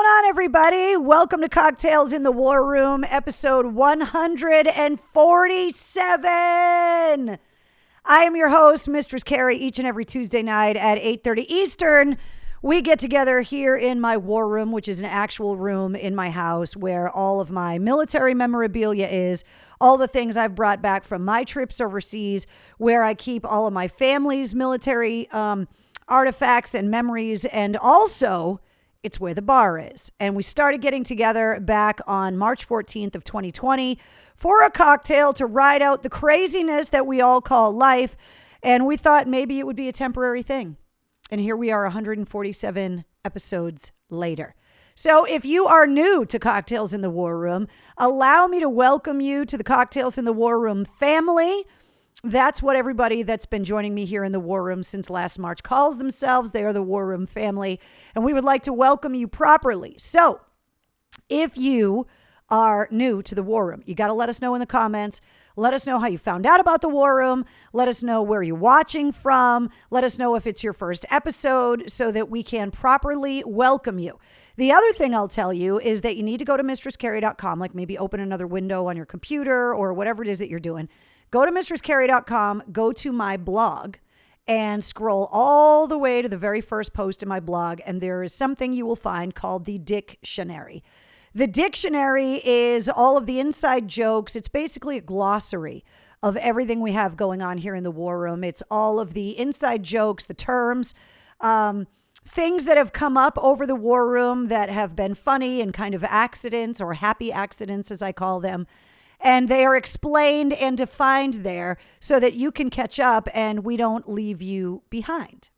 on, everybody? Welcome to Cocktails in the War Room, episode 147. I am your host, Mistress Carrie. Each and every Tuesday night at 8:30 Eastern, we get together here in my war room, which is an actual room in my house where all of my military memorabilia is, all the things I've brought back from my trips overseas, where I keep all of my family's military artifacts and memories, and also it's where the bar is. And we started getting together back on March 14th of 2020 for a cocktail to ride out the craziness that we all call life. And we thought maybe it would be a temporary thing. And here we are 147 episodes later. So if you are new to Cocktails in the War Room, allow me to welcome you to the Cocktails in the War Room family. That's what everybody that's been joining me here in the War Room since last March calls themselves. They are the War Room family, and we would like to welcome you properly. So if you are new to the War Room, you got to let us know in the comments. Let us know how you found out about the War Room. Let us know where you're watching from. Let us know if it's your first episode so that we can properly welcome you. The other thing I'll tell you is that you need to go to mistresscarrie.com, like maybe open another window on your computer or whatever it is that you're doing. Go to mistresscarrie.com, go to my blog, and scroll all the way to the very first post in my blog, and there is something you will find called the Dictionary. The dictionary is all of the inside jokes. It's basically a glossary of everything we have going on here in the War Room. It's all of the inside jokes, the terms, things that have come up over the War Room that have been funny and kind of accidents or happy accidents, as I call them. And they are explained and defined there so that you can catch up and we don't leave you behind.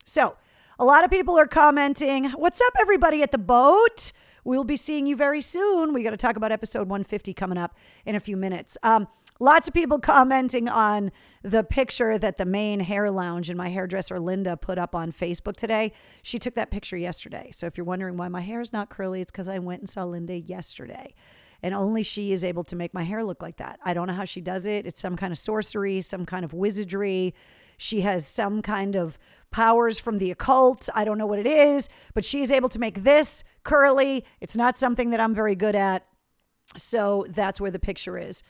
So a lot of people are commenting, what's up, everybody at the boat? We'll be seeing you very soon. We got to talk about episode 150 coming up in a few minutes. Lots of people commenting on the picture that the Maine Hair Lounge and my hairdresser Linda put up on Facebook today. She took that picture yesterday. So if you're wondering why my hair is not curly, it's because I went and saw Linda yesterday. And only she is able to make my hair look like that. I don't know how she does it. It's some kind of sorcery, some kind of wizardry. She has some kind of powers from the occult. I don't know what it is, but she is able to make this curly. It's not something that I'm very good at. So that's where the picture is.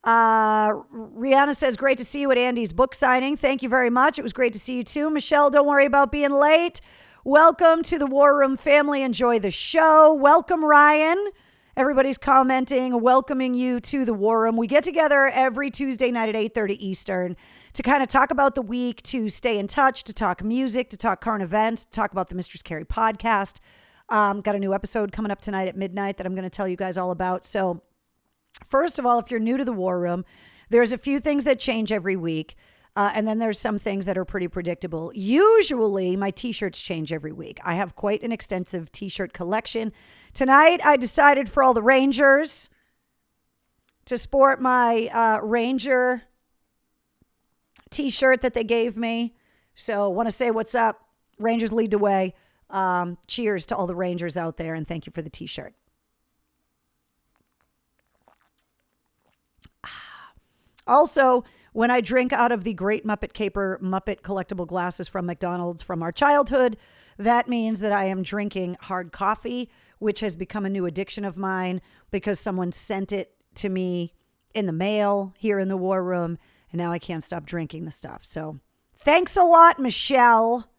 Rihanna says, great to see you at Andy's book signing. Thank you very much. It was great to see you too. Michelle, don't worry about being late. Welcome to the War Room family. Enjoy the show. Welcome, Ryan. Everybody's commenting, welcoming you to the War Room. We get together every Tuesday night at 8:30 Eastern to kind of talk about the week, to stay in touch, to talk music, to talk current events, to talk about the Mistress Carrie podcast. Got a new episode coming up tonight at midnight that I'm going to tell you guys all about. So first of all, if you're new to the War Room, there's a few things that change every week. And then there's some things that are pretty predictable. Usually my t-shirts change every week. I have quite an extensive t-shirt collection. Tonight, I decided for all the Rangers to sport my Ranger t-shirt that they gave me. So want to say what's up. Rangers lead the way. Cheers to all the Rangers out there, and thank you for the t-shirt. Also, when I drink out of the Great Muppet Caper Muppet collectible glasses from McDonald's from our childhood, that means that I am drinking hard coffee, which has become a new addiction of mine because someone sent it to me in the mail here in the War Room, and now I can't stop drinking the stuff. So thanks a lot, Michelle.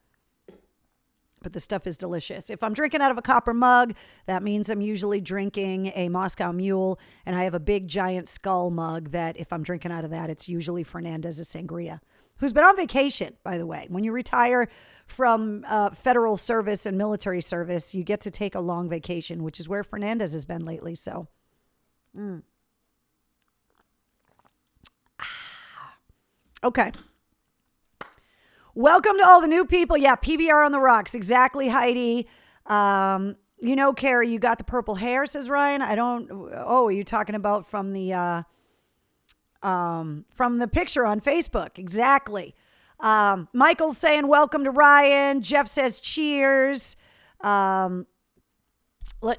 But the stuff is delicious. If I'm drinking out of a copper mug, that means I'm usually drinking a Moscow Mule, and I have a big giant skull mug that if I'm drinking out of that, it's usually Fernandez's Sangria, who's been on vacation, by the way. When you retire from federal service and military service, you get to take a long vacation, which is where Fernandez has been lately. So, Okay. Welcome to all the new people. Yeah, PBR on the rocks. Exactly, Heidi. You know, Carrie, you got the purple hair, says Ryan. Are you talking about from the picture on Facebook? Exactly. Michael's saying welcome to Ryan. Jeff says cheers. Let's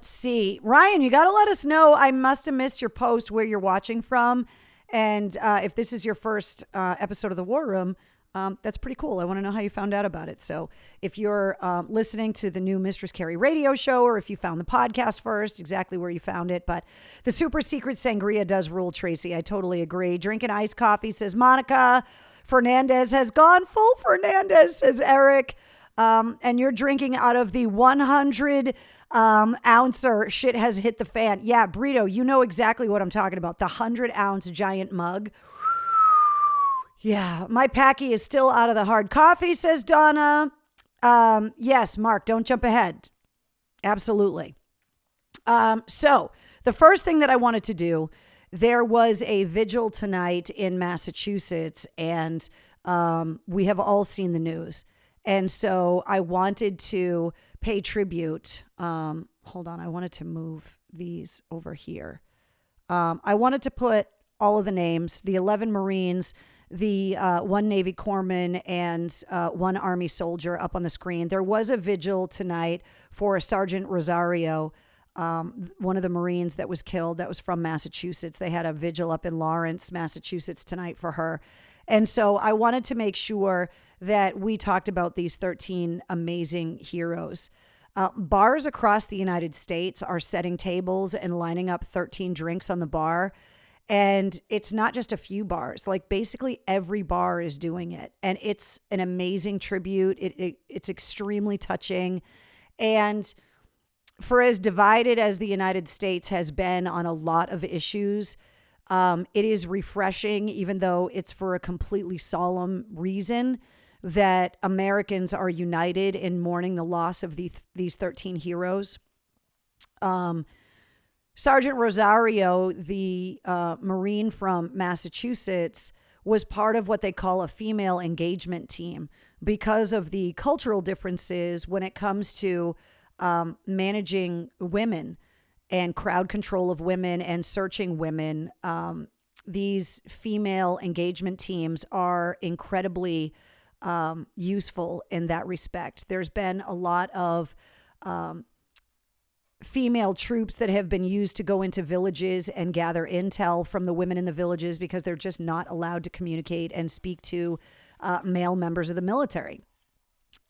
see. Ryan, you got to let us know. I must have missed your post where you're watching from. And if this is your first episode of the War Room, That's pretty cool. I want to know how you found out about it. So if you're listening to the new Mistress Carrie radio show, or if you found the podcast first, exactly where you found it. But the super secret sangria does rule, Tracy. I totally agree. Drinking iced coffee, says Monica. Fernandez has gone full Fernandez, says Eric. And you're drinking out of the 100 ouncer. Shit has hit the fan. Yeah, Brito, you know exactly what I'm talking about. The 100-ounce giant mug. Yeah, my Packy is still out of the hard coffee, says Donna. Yes, Mark, don't jump ahead. Absolutely. So the first thing that I wanted to do, there was a vigil tonight in Massachusetts, and we have all seen the news. And so I wanted to pay tribute. Hold on, I wanted to move these over here. I wanted to put all of the names, the 11 Marines, the one Navy corpsman, and one Army soldier up on the screen. There was a vigil tonight for Sergeant Rosario, one of the Marines that was killed, that was from Massachusetts. They had a vigil up in Lawrence, Massachusetts tonight for her. And so I wanted to make sure that we talked about these 13 amazing heroes. Bars across the United States are setting tables and lining up 13 drinks on the bar. And it's not just a few bars, like basically every bar is doing it. And it's an amazing tribute. It's extremely touching. And for as divided as the United States has been on a lot of issues, it is refreshing, even though it's for a completely solemn reason, that Americans are united in mourning the loss of these 13 heroes. Sergeant Rosario, the Marine from Massachusetts, was part of what they call a female engagement team because of the cultural differences when it comes to managing women and crowd control of women and searching women. These female engagement teams are incredibly useful in that respect. There's been a lot of female troops that have been used to go into villages and gather intel from the women in the villages because they're just not allowed to communicate and speak to male members of the military.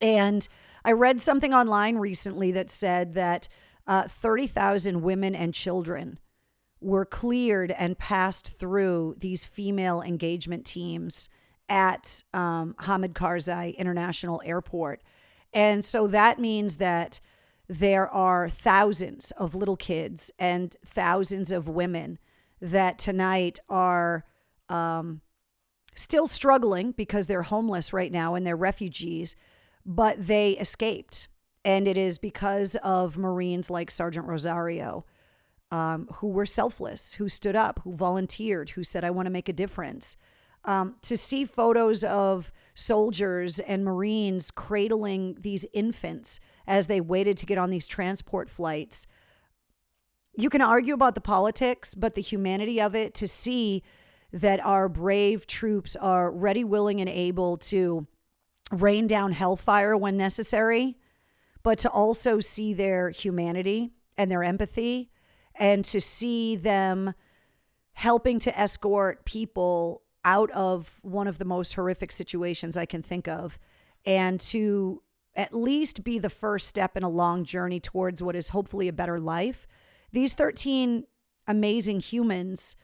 And I read something online recently that said that 30,000 women and children were cleared and passed through these female engagement teams at Hamid Karzai International Airport. And so that means that there are thousands of little kids and thousands of women that tonight are still struggling because they're homeless right now and they're refugees, but they escaped. And it is because of Marines like Sergeant Rosario, who were selfless, who stood up, who volunteered, who said, I want to make a difference. To see photos of soldiers and Marines cradling these infants as they waited to get on these transport flights. You can argue about the politics, but the humanity of it, to see that our brave troops are ready, willing, and able to rain down hellfire when necessary, but to also see their humanity and their empathy, and to see them helping to escort people out of one of the most horrific situations I can think of, and to at least be the first step in a long journey towards what is hopefully a better life. These 13 amazing humans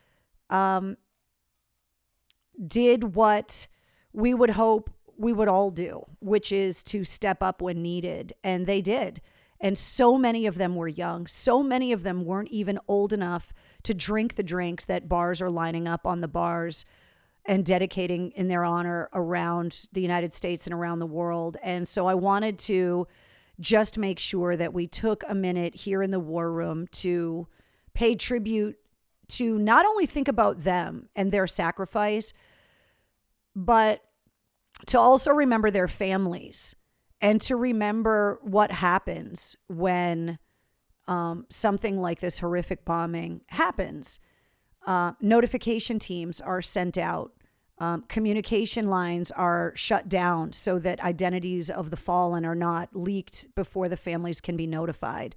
did what we would hope we would all do, which is to step up when needed. And they did. And so many of them were young. So many of them weren't even old enough to drink the drinks that bars are lining up on the bars and dedicating in their honor around the United States and around the world. And so I wanted to just make sure that we took a minute here in the War Room to pay tribute, to not only think about them and their sacrifice, but to also remember their families and to remember what happens when something like this horrific bombing happens. Notification teams are sent out. Communication lines are shut down so that identities of the fallen are not leaked before the families can be notified.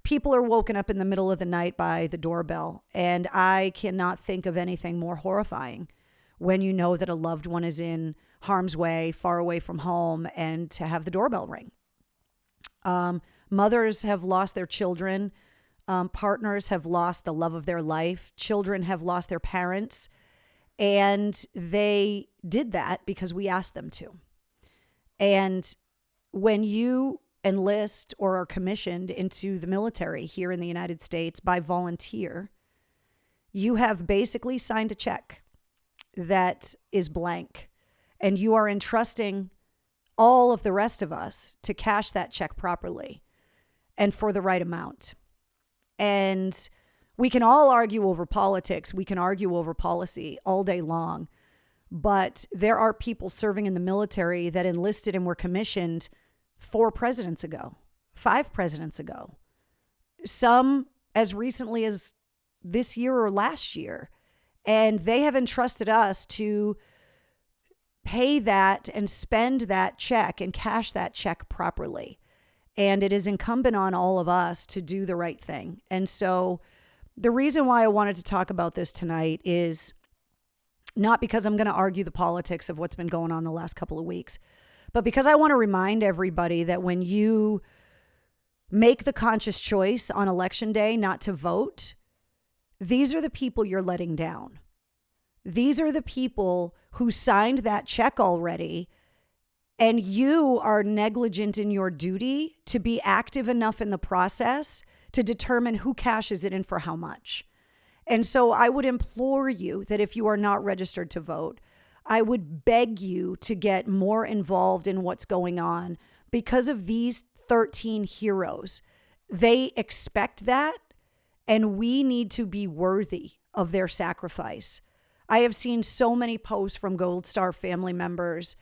People are woken up in the middle of the night by the doorbell, and I cannot think of anything more horrifying. when you know that a loved one is in harm's way, far away from home, and to have the doorbell ring. Mothers have lost their children. Partners have lost the love of their life. Children have lost their parents. And they did that because we asked them to. And when you enlist or are commissioned into the military here in the United States by volunteer, you have basically signed a check that is blank. And you are entrusting all of the rest of us to cash that check properly and for the right amount. And we can all argue over politics. We can argue over policy all day long. But there are people serving in the military that enlisted and were commissioned 4 presidents ago, 5 presidents ago, some as recently as this year or last year. And they have entrusted us to pay that and spend that check and cash that check properly. And it is incumbent on all of us to do the right thing. And so the reason why I wanted to talk about this tonight is not because I'm going to argue the politics of what's been going on the last couple of weeks, but because I want to remind everybody that when you make the conscious choice on election day not to vote, these are the people you're letting down. These are the people who signed that check already, and you are negligent in your duty to be active enough in the process to determine who cashes it in for how much. And so I would implore you that if you are not registered to vote, I would beg you to get more involved in what's going on because of these 13 heroes. They expect that, and we need to be worthy of their sacrifice. I have seen so many posts from Gold Star family members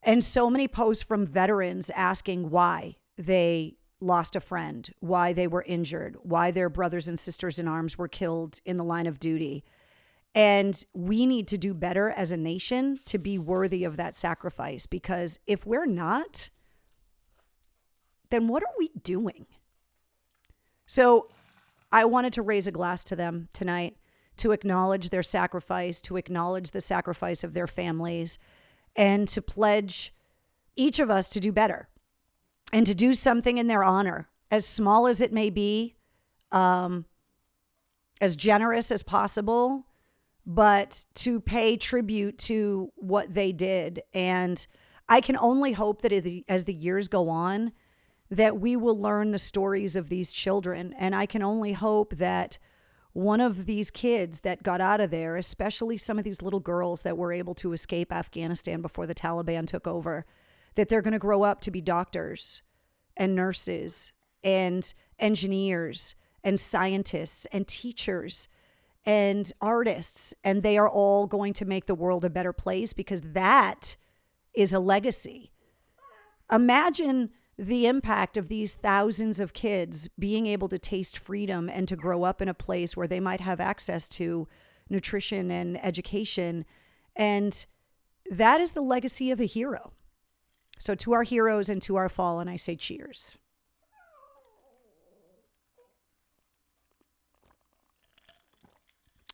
and so many posts from veterans asking why they lost a friend, why they were injured, why their brothers and sisters in arms were killed in the line of duty. And we need to do better as a nation to be worthy of that sacrifice, because if we're not, then what are we doing? So I wanted to raise a glass to them tonight to acknowledge their sacrifice, to acknowledge the sacrifice of their families, and to pledge each of us to do better and to do something in their honor, as small as it may be, as generous as possible, but to pay tribute to what they did. And I can only hope that as the years go on, that we will learn the stories of these children. And I can only hope that one of these kids that got out of there, especially some of these little girls that were able to escape Afghanistan before the Taliban took over, that they're going to grow up to be doctors and nurses and engineers and scientists and teachers and artists. And they are all going to make the world a better place, because that is a legacy. Imagine the impact of these thousands of kids being able to taste freedom and to grow up in a place where they might have access to nutrition and education. And that is the legacy of a hero. So to our heroes and to our fallen, I say cheers.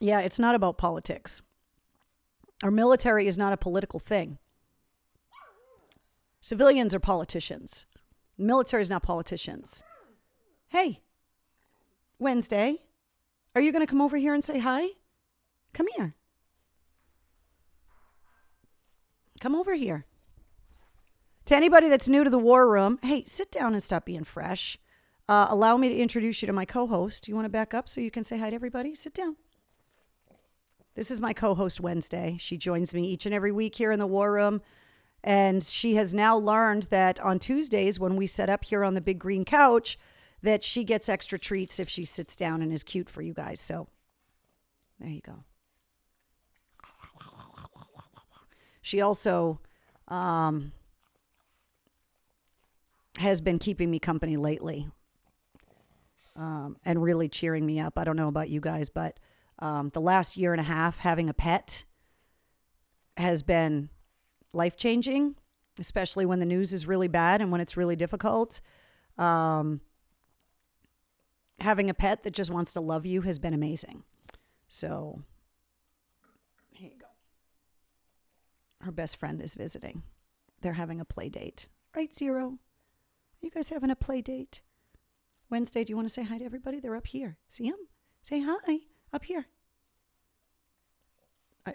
Yeah, it's not about politics. Our military is not a political thing. Civilians are politicians. Military is not politicians. Hey, Wednesday, are you going to come over here and say hi? Come here. Come over here. To anybody that's new to the War Room, hey, sit down and stop being fresh. Allow me to introduce you to my co-host. You want to back up so you can say hi to everybody? Sit down. This is my co-host, Wednesday. She joins me each and every week here in the War Room. And she has now learned that on Tuesdays, when we set up here on the big green couch, that she gets extra treats if she sits down and is cute for you guys. So there you go. She also has been keeping me company lately and really cheering me up. I don't know about you guys, but the last year and a half, having a pet has been life-changing, especially when the news is really bad and when it's really difficult. Having a pet that just wants to love you has been amazing. So, here you go. her best friend is visiting. They're having a play date. Right, Zero? Are you guys having a play date? Wednesday, do you want to say hi to everybody? They're up here. See them? Say hi. Up here.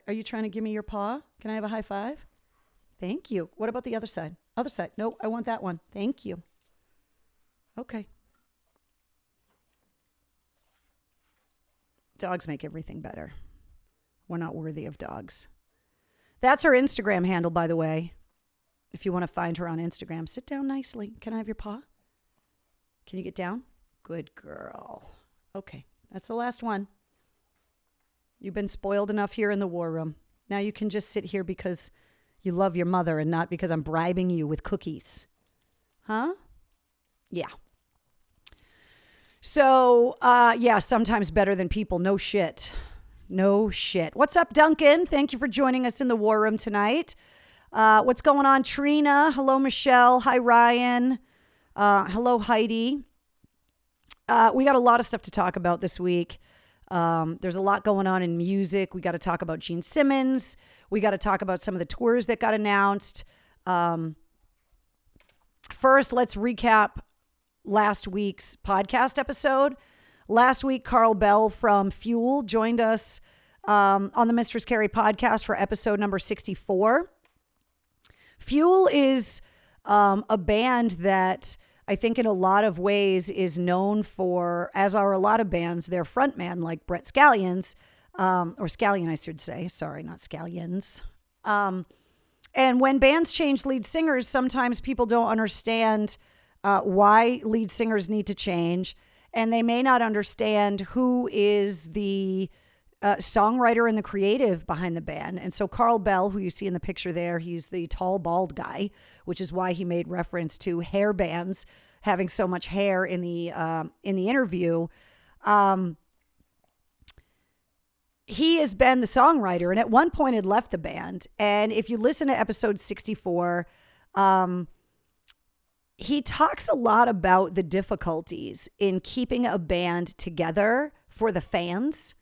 Are you trying to give me your paw? Can I have a high five? Thank you. What about the other side? Other side. No, I want that one. Thank you. Okay. Dogs make everything better. We're not worthy of dogs. That's her Instagram handle, by the way. If you want to find her on Instagram, sit down nicely. Can I have your paw? Can you get down? Good girl. Okay, that's the last one. You've been spoiled enough here in the war room. Now you can just sit here because you love your mother and not because I'm bribing you with cookies. Huh? Yeah. So, sometimes better than people. No shit. No shit. What's up, Duncan? Thank you for joining us in the war room tonight. What's going on, Trina? Hello, Michelle. Hi, Ryan. Hello, Heidi. We got a lot of stuff to talk about this week. There's a lot going on in music. We got to talk about Gene Simmons. We got to talk about some of the tours that got announced. First, let's recap last week's podcast episode. Last week, Carl Bell from Fuel joined us on the Mistress Carrie podcast for episode number 64. Fuel is a band that I think in a lot of ways is known for, as are a lot of bands, their frontman, like Brett Scallions, or Scallion, I should say. Sorry, not Scallions. And when bands change lead singers, sometimes people don't understand why lead singers need to change. And they may not understand who is the songwriter and the creative behind the band. And so Carl Bell, who you see in the picture there, he's the tall, bald guy, which is why he made reference to hair bands having so much hair in the interview. He has been the songwriter and at one point had left the band. And if you listen to episode 64, he talks a lot about the difficulties in keeping a band together for the fans,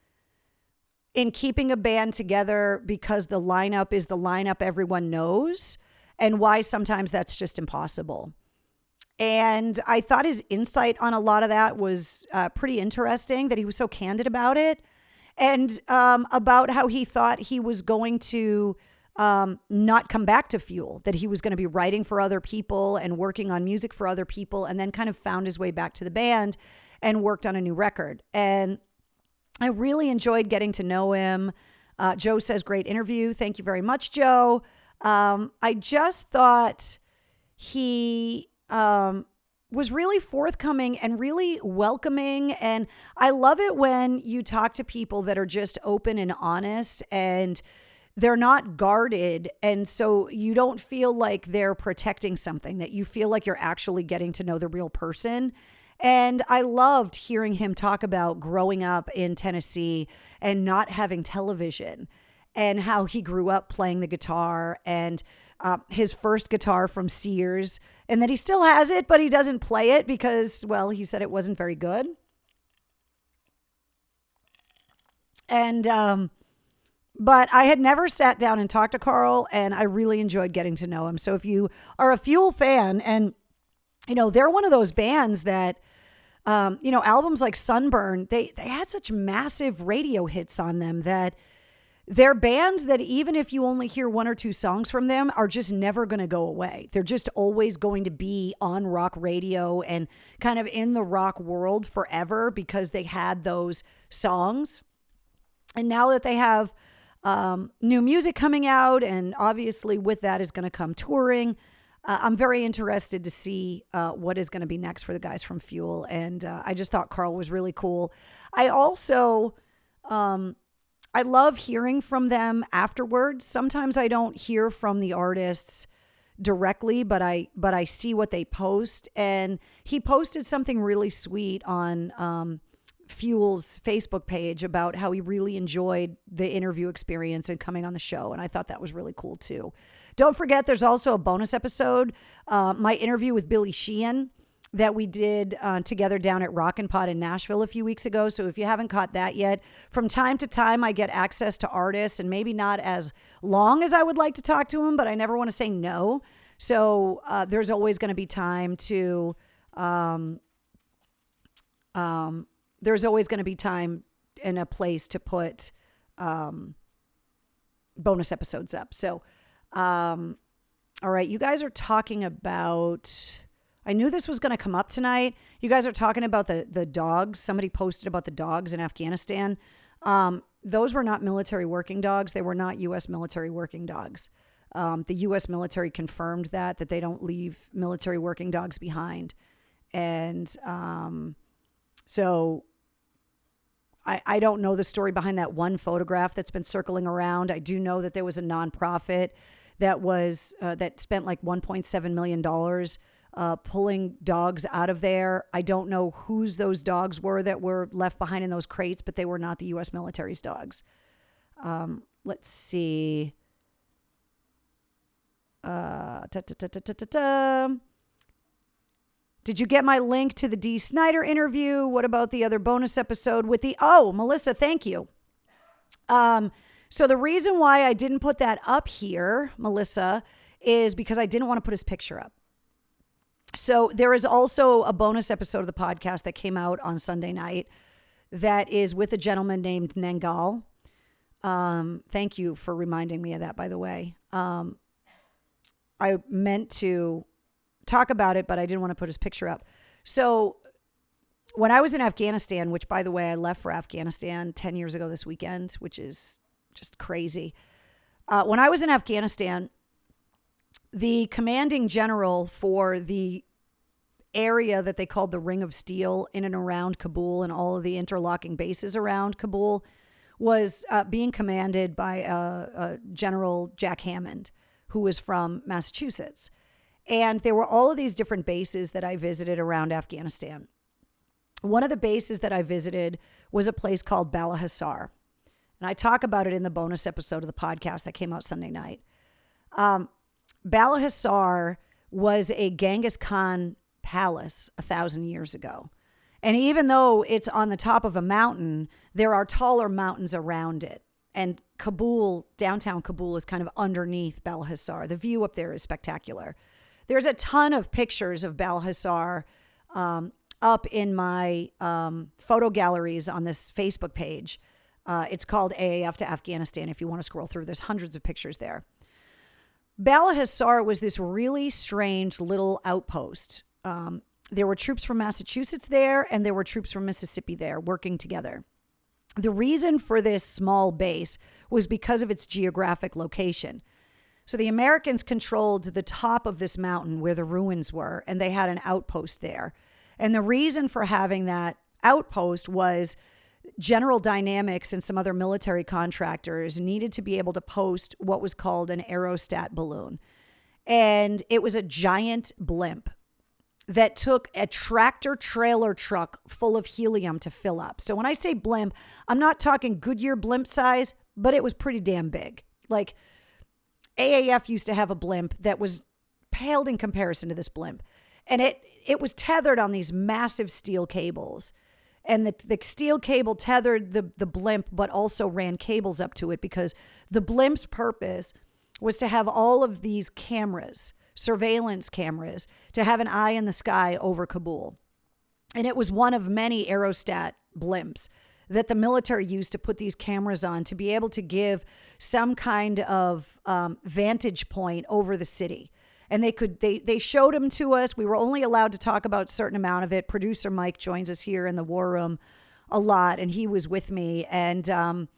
in keeping a band together because the lineup is the lineup everyone knows, and why sometimes that's just impossible. And I thought his insight on a lot of that was pretty interesting, that he was so candid about it, and about how he thought he was going to not come back to Fuel, that he was going to be writing for other people and working on music for other people, and then kind of found his way back to the band and worked on a new record. And I really enjoyed getting to know him. Joe says, great interview. Thank you very much, Joe. I just thought he was really forthcoming and really welcoming. And I love it when you talk to people that are just open and honest and they're not guarded. And so you don't feel like they're protecting something, that you feel like you're actually getting to know the real person. And I loved hearing him talk about growing up in Tennessee and not having television, and how he grew up playing the guitar, and his first guitar from Sears, and that he still has it, but he doesn't play it because, well, he said it wasn't very good. And, but I had never sat down and talked to Carl, and I really enjoyed getting to know him. So if you are a Fuel fan, and, you know, they're one of those bands that, albums like Sunburn, they had such massive radio hits on them that they're bands that even if you only hear one or two songs from them are just never going to go away. They're just always going to be on rock radio and kind of in the rock world forever because they had those songs. And now that they have new music coming out, and obviously with that is going to come touring, I'm very interested to see what is going to be next for the guys from Fuel. And I just thought Carl was really cool. I also, I love hearing from them afterwards. Sometimes I don't hear from the artists directly, but I see what they post. And he posted something really sweet on Fuel's Facebook page about how he really enjoyed the interview experience and coming on the show. And I thought that was really cool too. Don't forget, there's also a bonus episode, my interview with Billy Sheehan. that we did together down at Rockin' Pod in Nashville a few weeks ago. So if you haven't caught that yet, from time to time, I get access to artists, and maybe not as long as I would like to talk to them, but I never want to say no. So there's always going to be time to, there's always going to be time and a place to put bonus episodes up. So, all right, you guys are talking about, I knew this was going to come up tonight. You guys are talking about the dogs. Somebody posted about the dogs in Afghanistan. Those were not military working dogs. They were not U.S. military working dogs. The U.S. military confirmed that they don't leave military working dogs behind. And so I don't know the story behind that one photograph that's been circling around. I do know that there was a nonprofit that was that spent like $1.7 million pulling dogs out of there. I don't know whose those dogs were that were left behind in those crates, but they were not the U.S. military's dogs. Let's see. Did you get my link to the Dee Snider interview? What about the other bonus episode with Melissa, thank you. So the reason why I didn't put that up here, Melissa, is because I didn't want to put his picture up. So there is also a bonus episode of the podcast that came out on Sunday night that is with a gentleman named Nangal. Thank you for reminding me of that, by the way. I meant to talk about it, but I didn't want to put his picture up. So when I was in Afghanistan, which, by the way, I left for Afghanistan 10 years ago this weekend, which is just crazy. When I was in Afghanistan, the commanding general for the area that they called the Ring of Steel in and around Kabul and all of the interlocking bases around Kabul was being commanded by General Jack Hammond, who was from Massachusetts. And there were all of these different bases that I visited around Afghanistan. One of the bases that I visited was a place called Bala Hissar. And I talk about it in the bonus episode of the podcast that came out Sunday night. Bala Hissar was a Genghis Khan palace 1,000 years ago. And even though it's on the top of a mountain, there are taller mountains around it. And Kabul, downtown Kabul, is kind of underneath Bala Hissar. The view up there is spectacular. There's a ton of pictures of Bala Hissar up in my photo galleries on this Facebook page. It's called AAF to Afghanistan. If you want to scroll through, there's hundreds of pictures there. Bala Hissar was this really strange little outpost. There were troops from Massachusetts there, and there were troops from Mississippi there working together. The reason for this small base was because of its geographic location. So the Americans controlled the top of this mountain where the ruins were, and they had an outpost there. And the reason for having that outpost was General Dynamics and some other military contractors needed to be able to post what was called an aerostat balloon. And it was a giant blimp that took a tractor trailer truck full of helium to fill up. So when I say blimp, I'm not talking Goodyear blimp size, but it was pretty damn big. Like AAF used to have a blimp that was paled in comparison to this blimp. And it was tethered on these massive steel cables. And the steel cable tethered the blimp, but also ran cables up to it because the blimp's purpose was to have all of these cameras, surveillance cameras, to have an eye in the sky over Kabul. And it was one of many aerostat blimps that the military used to put these cameras on to be able to give some kind of vantage point over the city. And they showed them to us. We were only allowed to talk about a certain amount of it. Producer Mike joins us here in the war room a lot, and he was with me. And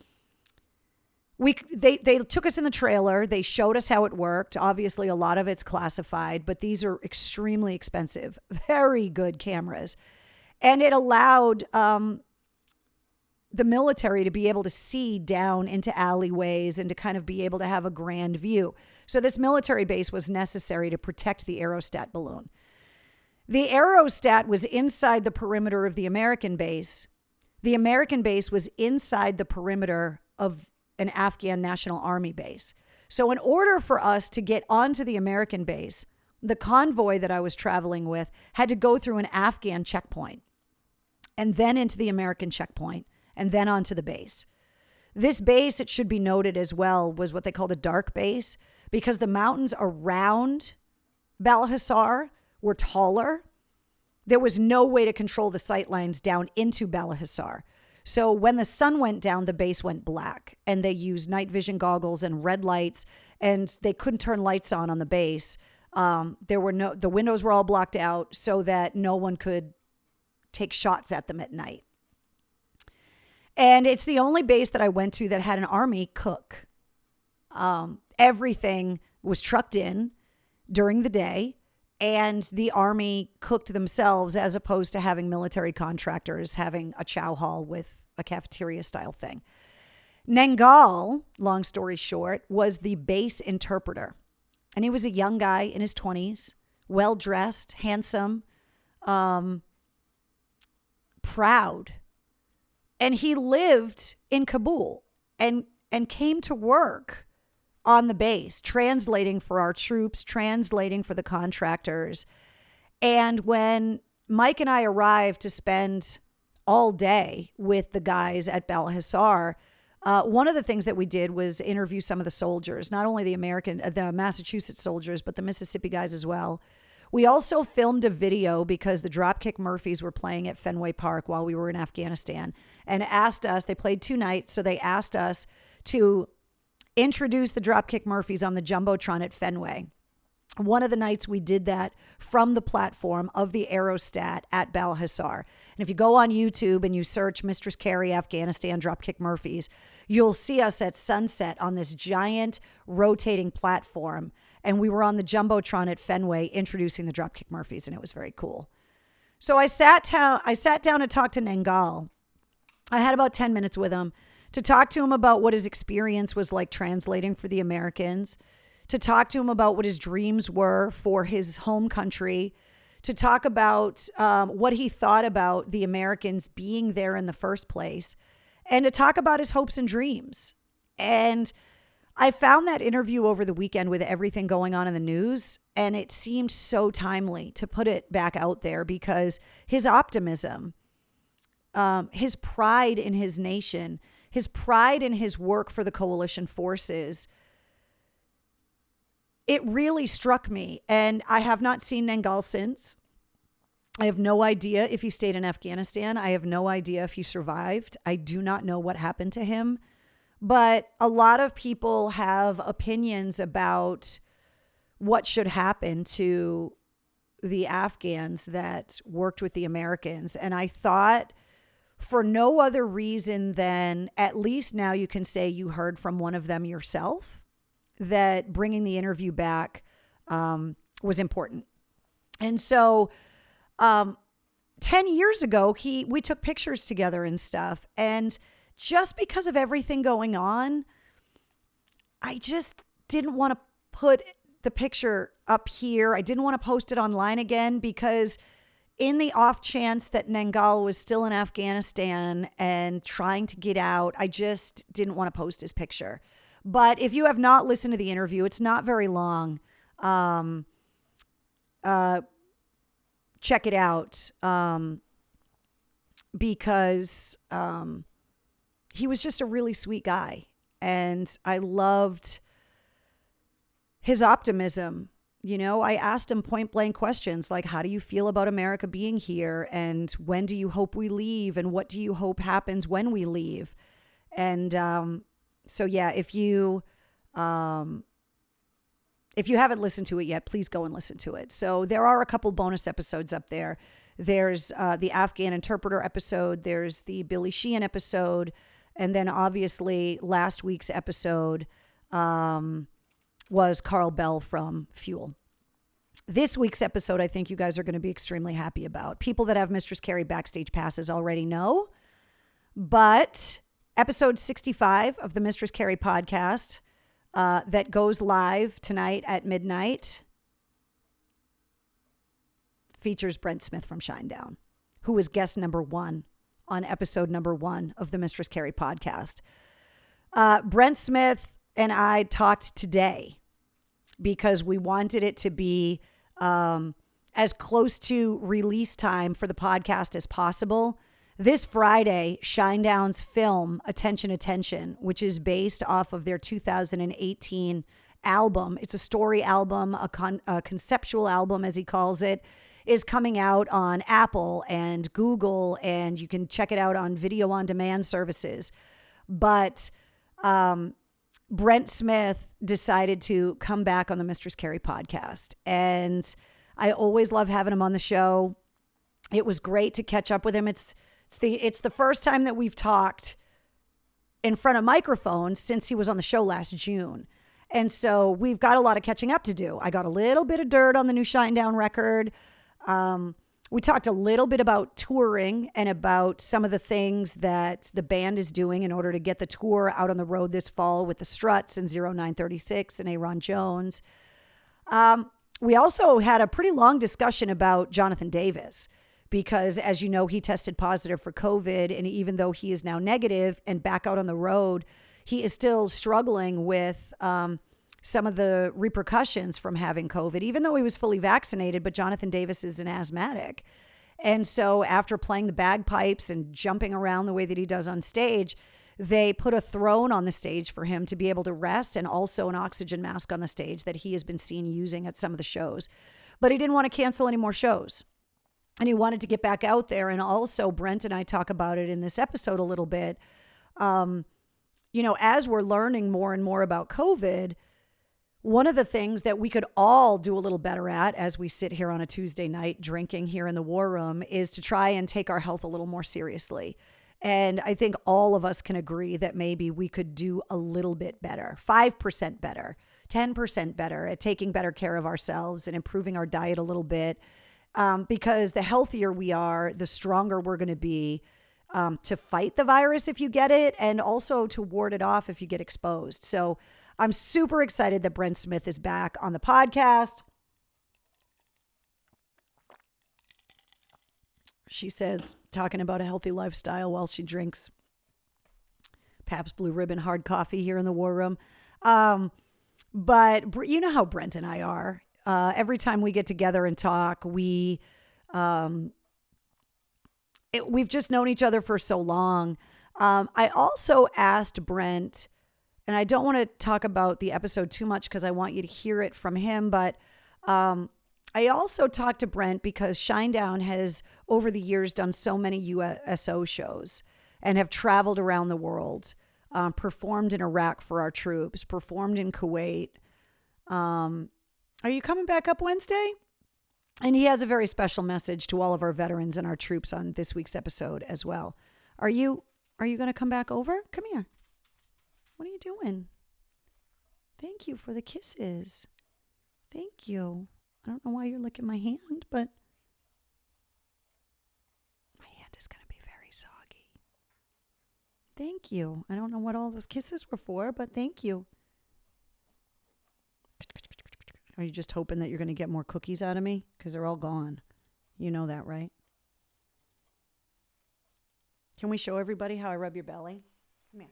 they took us in the trailer. They showed us how it worked. Obviously, a lot of it's classified, but these are extremely expensive, very good cameras. And it allowed the military to be able to see down into alleyways and to kind of be able to have a grand view. So this military base was necessary to protect the aerostat balloon. The aerostat was inside the perimeter of the American base. The American base was inside the perimeter of an Afghan National Army base. So in order for us to get onto the American base, the convoy that I was traveling with had to go through an Afghan checkpoint and then into the American checkpoint and then onto the base. This base, it should be noted as well, was what they called a dark base because the mountains around Bala were taller. There was no way to control the sight lines down into Bala. So when the sun went down, the base went black, and they used night vision goggles and red lights, and they couldn't turn lights on the base. The windows were all blocked out so that no one could take shots at them at night. And it's the only base that I went to that had an army cook. Everything was trucked in during the day, and the army cooked themselves as opposed to having military contractors having a chow hall with a cafeteria style thing. Nangal, long story short, was the base interpreter. And he was a young guy in his 20s, well-dressed, handsome, proud. And he lived in Kabul and came to work on the base, translating for our troops, translating for the contractors. And when Mike and I arrived to spend all day with the guys at Bala, one of the things that we did was interview some of the soldiers, not only the Massachusetts soldiers, but the Mississippi guys as well. We also filmed a video because the Dropkick Murphys were playing at Fenway Park while we were in Afghanistan and asked us, they played 2 nights, so they asked us to introduce the Dropkick Murphys on the Jumbotron at Fenway. One of the nights we did that from the platform of the aerostat at Bala. And if you go on YouTube and you search Mistress Carrie Afghanistan Dropkick Murphys, you'll see us at sunset on this giant rotating platform. And we were on the Jumbotron at Fenway introducing the Dropkick Murphys, and it was very cool. So I sat down to talk to Nangal. I had about 10 minutes with him to talk to him about what his experience was like translating for the Americans, to talk to him about what his dreams were for his home country, to talk about what he thought about the Americans being there in the first place, and to talk about his hopes and dreams. And I found that interview over the weekend with everything going on in the news, and it seemed so timely to put it back out there because his optimism, his pride in his nation, his pride in his work for the coalition forces, it really struck me. And I have not seen Nangal since. I have no idea if he stayed in Afghanistan. I have no idea if he survived. I do not know what happened to him. But a lot of people have opinions about what should happen to the Afghans that worked with the Americans. And I thought, for no other reason than at least now you can say you heard from one of them yourself, that bringing the interview back was important. And so 10 years ago, we took pictures together and stuff. And just because of everything going on, I just didn't want to put the picture up here. I didn't want to post it online again because in the off chance that Nangal was still in Afghanistan and trying to get out, I just didn't want to post his picture. But if you have not listened to the interview, it's not very long. Check it out because he was just a really sweet guy. And I loved his optimism. You know, I asked him point blank questions like, how do you feel about America being here? And when do you hope we leave? And what do you hope happens when we leave? And so, yeah, if you haven't listened to it yet, please go and listen to it. So there are a couple bonus episodes up there. There's the Afghan interpreter episode. There's the Billy Sheehan episode. And then obviously last week's episode was Carl Bell from Fuel. This week's episode, I think you guys are going to be extremely happy about. People that have Mistress Carrie backstage passes already know, but episode 65 of the Mistress Carrie podcast that goes live tonight at midnight features Brent Smith from Shinedown, who was guest number 1 on episode number 1 of the Mistress Carrie podcast. Brent Smith and I talked today because we wanted it to be as close to release time for the podcast as possible. This Friday, Shinedown's film, Attention, Attention, which is based off of their 2018 album. It's a story album, a conceptual album, as he calls it, is coming out on Apple and Google, and you can check it out on video on demand services. But Brent Smith decided to come back on the Mistress Carrie podcast, and I always love having him on the show. It was great to catch up with him. It's the first time that we've talked in front of microphones since he was on the show last June. And so we've got a lot of catching up to do. I got a little bit of dirt on the new Shinedown record. We talked a little bit about touring and about some of the things that the band is doing in order to get the tour out on the road this fall with the Struts and 0936 and Aaron Jones. We also had a pretty long discussion about Jonathan Davis because, as you know, he tested positive for COVID. And even though he is now negative and back out on the road, he is still struggling with some of the repercussions from having COVID, even though he was fully vaccinated. But Jonathan Davis is an asthmatic. And so after playing the bagpipes and jumping around the way that he does on stage, they put a throne on the stage for him to be able to rest, and also an oxygen mask on the stage that he has been seen using at some of the shows. But he didn't want to cancel any more shows. And he wanted to get back out there. And also Brent and I talk about it in this episode a little bit. As we're learning more and more about COVID, one of the things that we could all do a little better at as we sit here on a Tuesday night drinking here in the War Room is to try and take our health a little more seriously. And I think all of us can agree that maybe we could do a little bit better, 5% better, 10% better at taking better care of ourselves and improving our diet a little bit. Because the healthier we are, the stronger we're going to be to fight the virus if you get it, and also to ward it off if you get exposed. So I'm super excited that Brent Smith is back on the podcast. She says, talking about a healthy lifestyle while she drinks Pabst Blue Ribbon hard coffee here in the War Room. But you know how Brent and I are. Every time we get together and talk, we've just known each other for so long. I also asked Brent, and I don't want to talk about the episode too much because I want you to hear it from him, but I also talked to Brent because Shinedown has, over the years, done so many USO shows and have traveled around the world, performed in Iraq for our troops, performed in Kuwait. Are you coming back up Wednesday? And he has a very special message to all of our veterans and our troops on this week's episode as well. Are you going to come back over? Come here. What are you doing? Thank you for the kisses. Thank you. I don't know why you're licking my hand, but my hand is going to be very soggy. Thank you. I don't know what all those kisses were for, but thank you. Are you just hoping that you're going to get more cookies out of me? Because they're all gone. You know that, right? Can we show everybody how I rub your belly? Come here.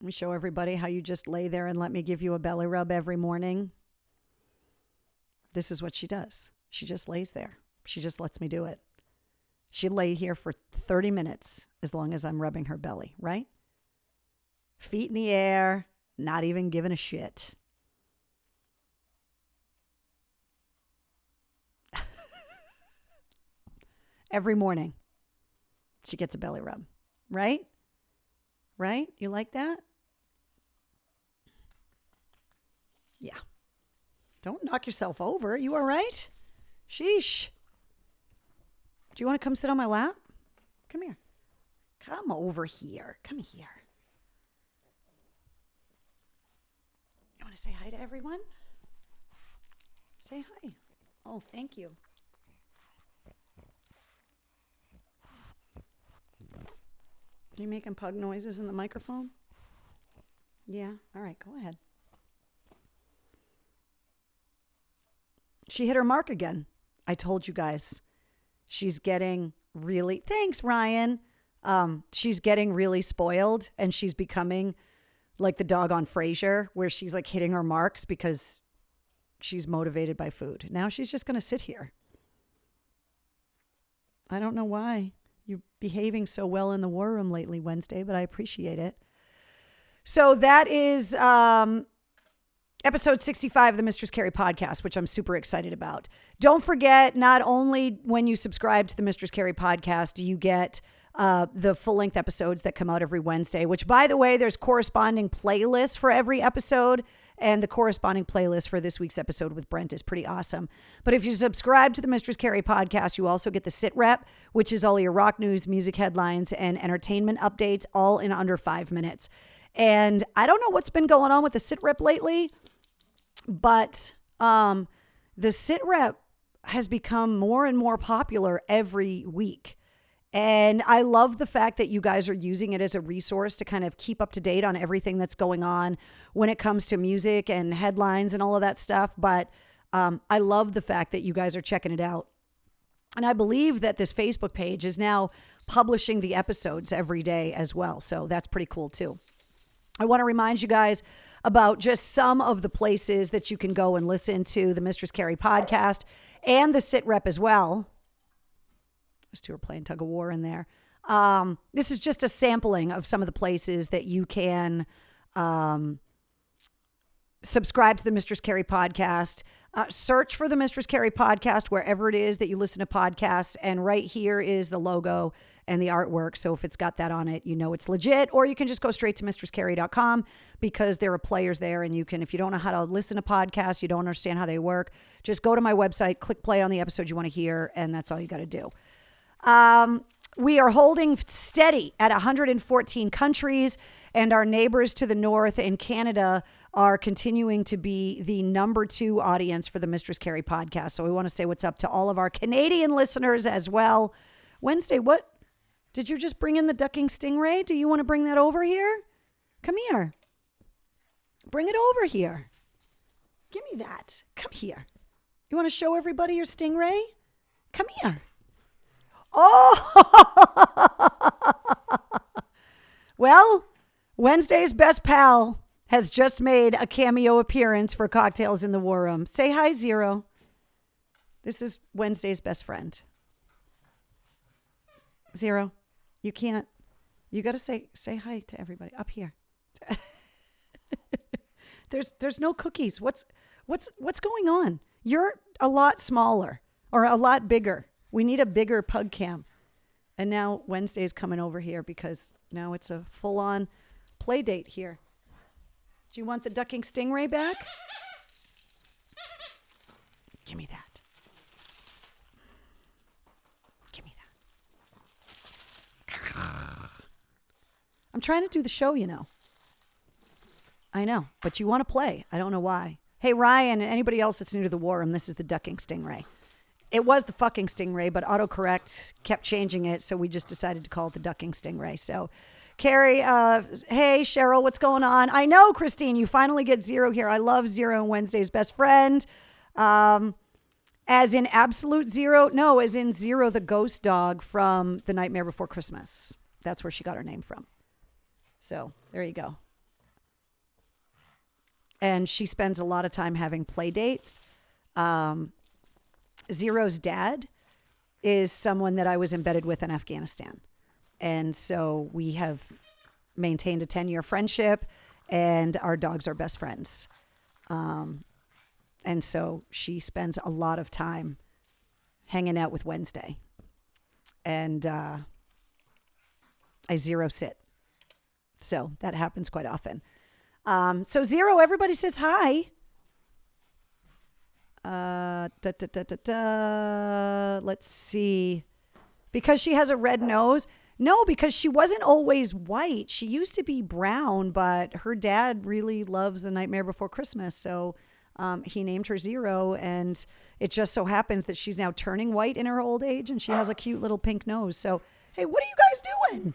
Let me show everybody how you just lay there and let me give you a belly rub every morning. This is what she does. She just lays there. She just lets me do it. She'd lay here for 30 minutes as long as I'm rubbing her belly, right? Feet in the air, not even giving a shit. Every morning, she gets a belly rub, right? Right? You like that? Yeah. Don't knock yourself over. You all right? Sheesh. Do you want to come sit on my lap? Come here. Come over here. Come here. You want to say hi to everyone? Say hi. Oh, thank you. Are you making pug noises in the microphone? Yeah. All right. Go ahead. She hit her mark again. I told you guys. She's getting really... Thanks, Ryan. she's getting really spoiled and she's becoming like the dog on Frasier, where she's like hitting her marks because she's motivated by food. Now she's just going to sit here. I don't know why you're behaving so well in the war room lately, Wednesday, but I appreciate it. So that is episode 65 of the Mistress Carrie podcast, which I'm super excited about. Don't forget, not only when you subscribe to the Mistress Carrie podcast, do you get the full-length episodes that come out every Wednesday, which, by the way, there's corresponding playlists for every episode, and the corresponding playlist for this week's episode with Brent is pretty awesome. But if you subscribe to the Mistress Carrie podcast, you also get the Sit Rep, which is all your rock news, music headlines, and entertainment updates, all in under 5 minutes. And I don't know what's been going on with the Sit Rep lately, but the Sit Rep has become more and more popular every week. And I love the fact that you guys are using it as a resource to kind of keep up to date on everything that's going on when it comes to music and headlines and all of that stuff. But I love the fact that you guys are checking it out. And I believe that this Facebook page is now publishing the episodes every day as well. So that's pretty cool too. I want to remind you guys about just some of the places that you can go and listen to the Mistress Carrie podcast and the Sit Rep as well. Those two are playing tug of war in there. This is just a sampling of some of the places that you can subscribe to the Mistress Carrie podcast. Search for the Mistress Carrie podcast wherever it is that you listen to podcasts. And right here is the logo and the artwork. So if it's got that on it, you know it's legit. Or you can just go straight to mistresscarrie.com because there are players there. And you can, if you don't know how to listen to podcasts, you don't understand how they work, just go to my website, click play on the episode you want to hear, and that's all you got to do. We are holding steady at 114 countries, and our neighbors to the north in Canada are continuing to be the number 2 audience for the Mistress Carrie podcast. So we want to say what's up to all of our Canadian listeners as well. Wednesday, what? Did you just bring in the ducking stingray? Do you want to bring that over here? Come here. Bring it over here. Give me that. Come here. You want to show everybody your stingray? Come here. Oh, well, Wednesday's best pal has just made a cameo appearance for Cocktails in the War Room. Say hi, Zero. This is Wednesday's best friend. Zero, you can't. You got to say hi to everybody up here. There's no cookies. What's going on? You're a lot smaller or a lot bigger. We need a bigger pug cam. And now Wednesday's coming over here because now it's a full-on play date here. Do you want the ducking stingray back? Give me that. Give me that. I'm trying to do the show, you know. I know, but you want to play. I don't know why. Hey, Ryan, and anybody else that's new to the War Room, this is the ducking stingray. It was the fucking stingray, but autocorrect kept changing it, so we just decided to call it the ducking stingray. So, Carrie, hey, Cheryl, what's going on? I know, Christine, you finally get Zero here. I love Zero and Wednesday's best friend. As in absolute Zero? No, as in Zero, the ghost dog from The Nightmare Before Christmas. That's where she got her name from. So, there you go. And she spends a lot of time having play dates. Zero's dad is someone that I was embedded with in Afghanistan. And so we have maintained a 10-year friendship, and our dogs are best friends. And so she spends a lot of time hanging out with Wednesday. And I Zero sit. So that happens quite often. So Zero, everybody says hi. Let's see. Because she has a red nose? No, because she wasn't always white. She used to be brown, but her dad really loves The Nightmare Before Christmas. So he named her Zero, and it just so happens that she's now turning white in her old age, and she has a cute little pink nose. So, hey, what are you guys doing?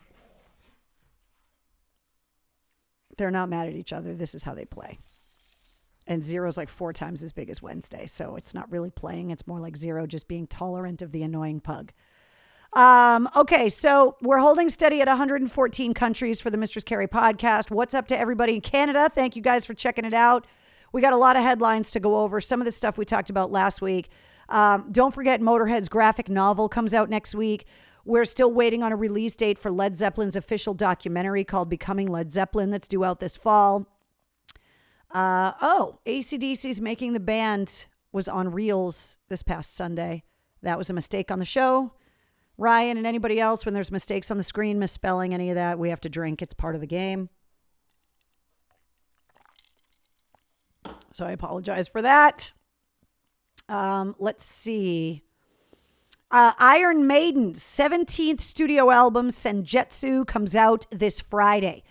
They're not mad at each other. This is how they play. And Zero's like 4 times as big as Wednesday. So it's not really playing. It's more like Zero just being tolerant of the annoying pug. Okay, so we're holding steady at 114 countries for the Mistress Carrie podcast. What's up to everybody in Canada? Thank you guys for checking it out. We got a lot of headlines to go over. Some of the stuff we talked about last week. Don't forget Motorhead's graphic novel comes out next week. We're still waiting on a release date for Led Zeppelin's official documentary called Becoming Led Zeppelin that's due out this fall. AC/DC's Making the Band was on Reels this past Sunday. That was a mistake on the show. Ryan and anybody else, when there's mistakes on the screen, misspelling, any of that, we have to drink. It's part of the game. So I apologize for that. Let's see. Iron Maiden's 17th studio album, Senjutsu, comes out this Friday.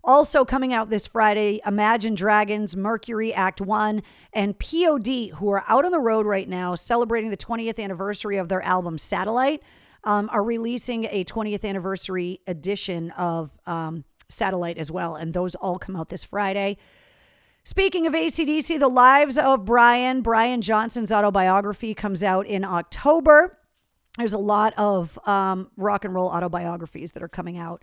Also coming out this Friday, Imagine Dragons, Mercury Act 1, and POD, who are out on the road right now celebrating the 20th anniversary of their album Satellite, are releasing a 20th anniversary edition of Satellite as well. And those all come out this Friday. Speaking of AC/DC, The Lives of Brian Johnson's autobiography comes out in October. There's a lot of rock and roll autobiographies that are coming out.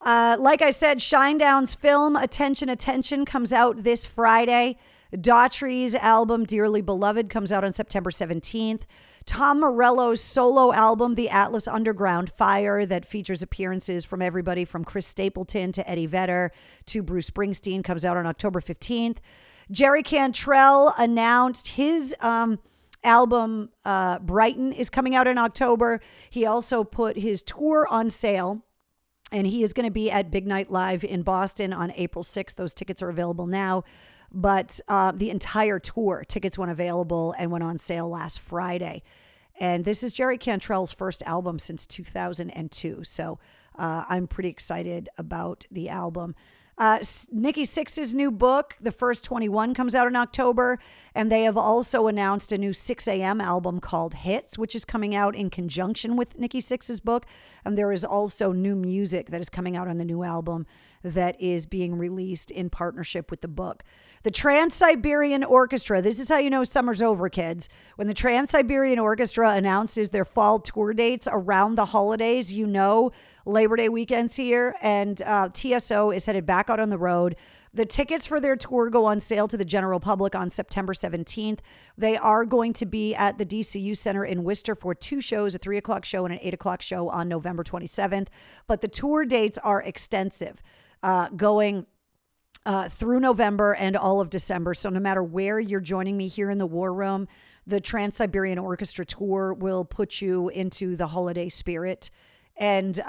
Like I said, Shinedown's film Attention comes out this Friday. Daughtry's album Dearly Beloved comes out on September 17th. Tom Morello's solo album, The Atlas Underground Fire, that features appearances from everybody from Chris Stapleton to Eddie Vedder to Bruce Springsteen, comes out on October 15th. Jerry Cantrell announced his album Brighton is coming out in October. He also put his tour on sale, and he is going to be at Big Night Live in Boston on April 6th. Those tickets are available now. But the entire tour, tickets went available and went on sale last Friday. And this is Jerry Cantrell's first album since 2002. So I'm pretty excited about the album. Nikki Sixx's new book, The First 21, comes out in October. And they have also announced a new 6 a.m. album called Hits, which is coming out in conjunction with Nikki Sixx's book. And there is also new music that is coming out on the new album that is being released in partnership with the book. The Trans-Siberian Orchestra. This is how you know summer's over, kids. When the Trans-Siberian Orchestra announces their fall tour dates around the holidays, you know Labor Day weekend's here, and TSO is headed back out on the road. The tickets for their tour go on sale to the general public on September 17th. They are going to be at the DCU Center in Worcester for 2 shows, a 3 o'clock show and an 8 o'clock show on November 27th. But the tour dates are extensive, going through November and all of December. So no matter where you're joining me here in the War Room, the Trans-Siberian Orchestra Tour will put you into the holiday spirit. And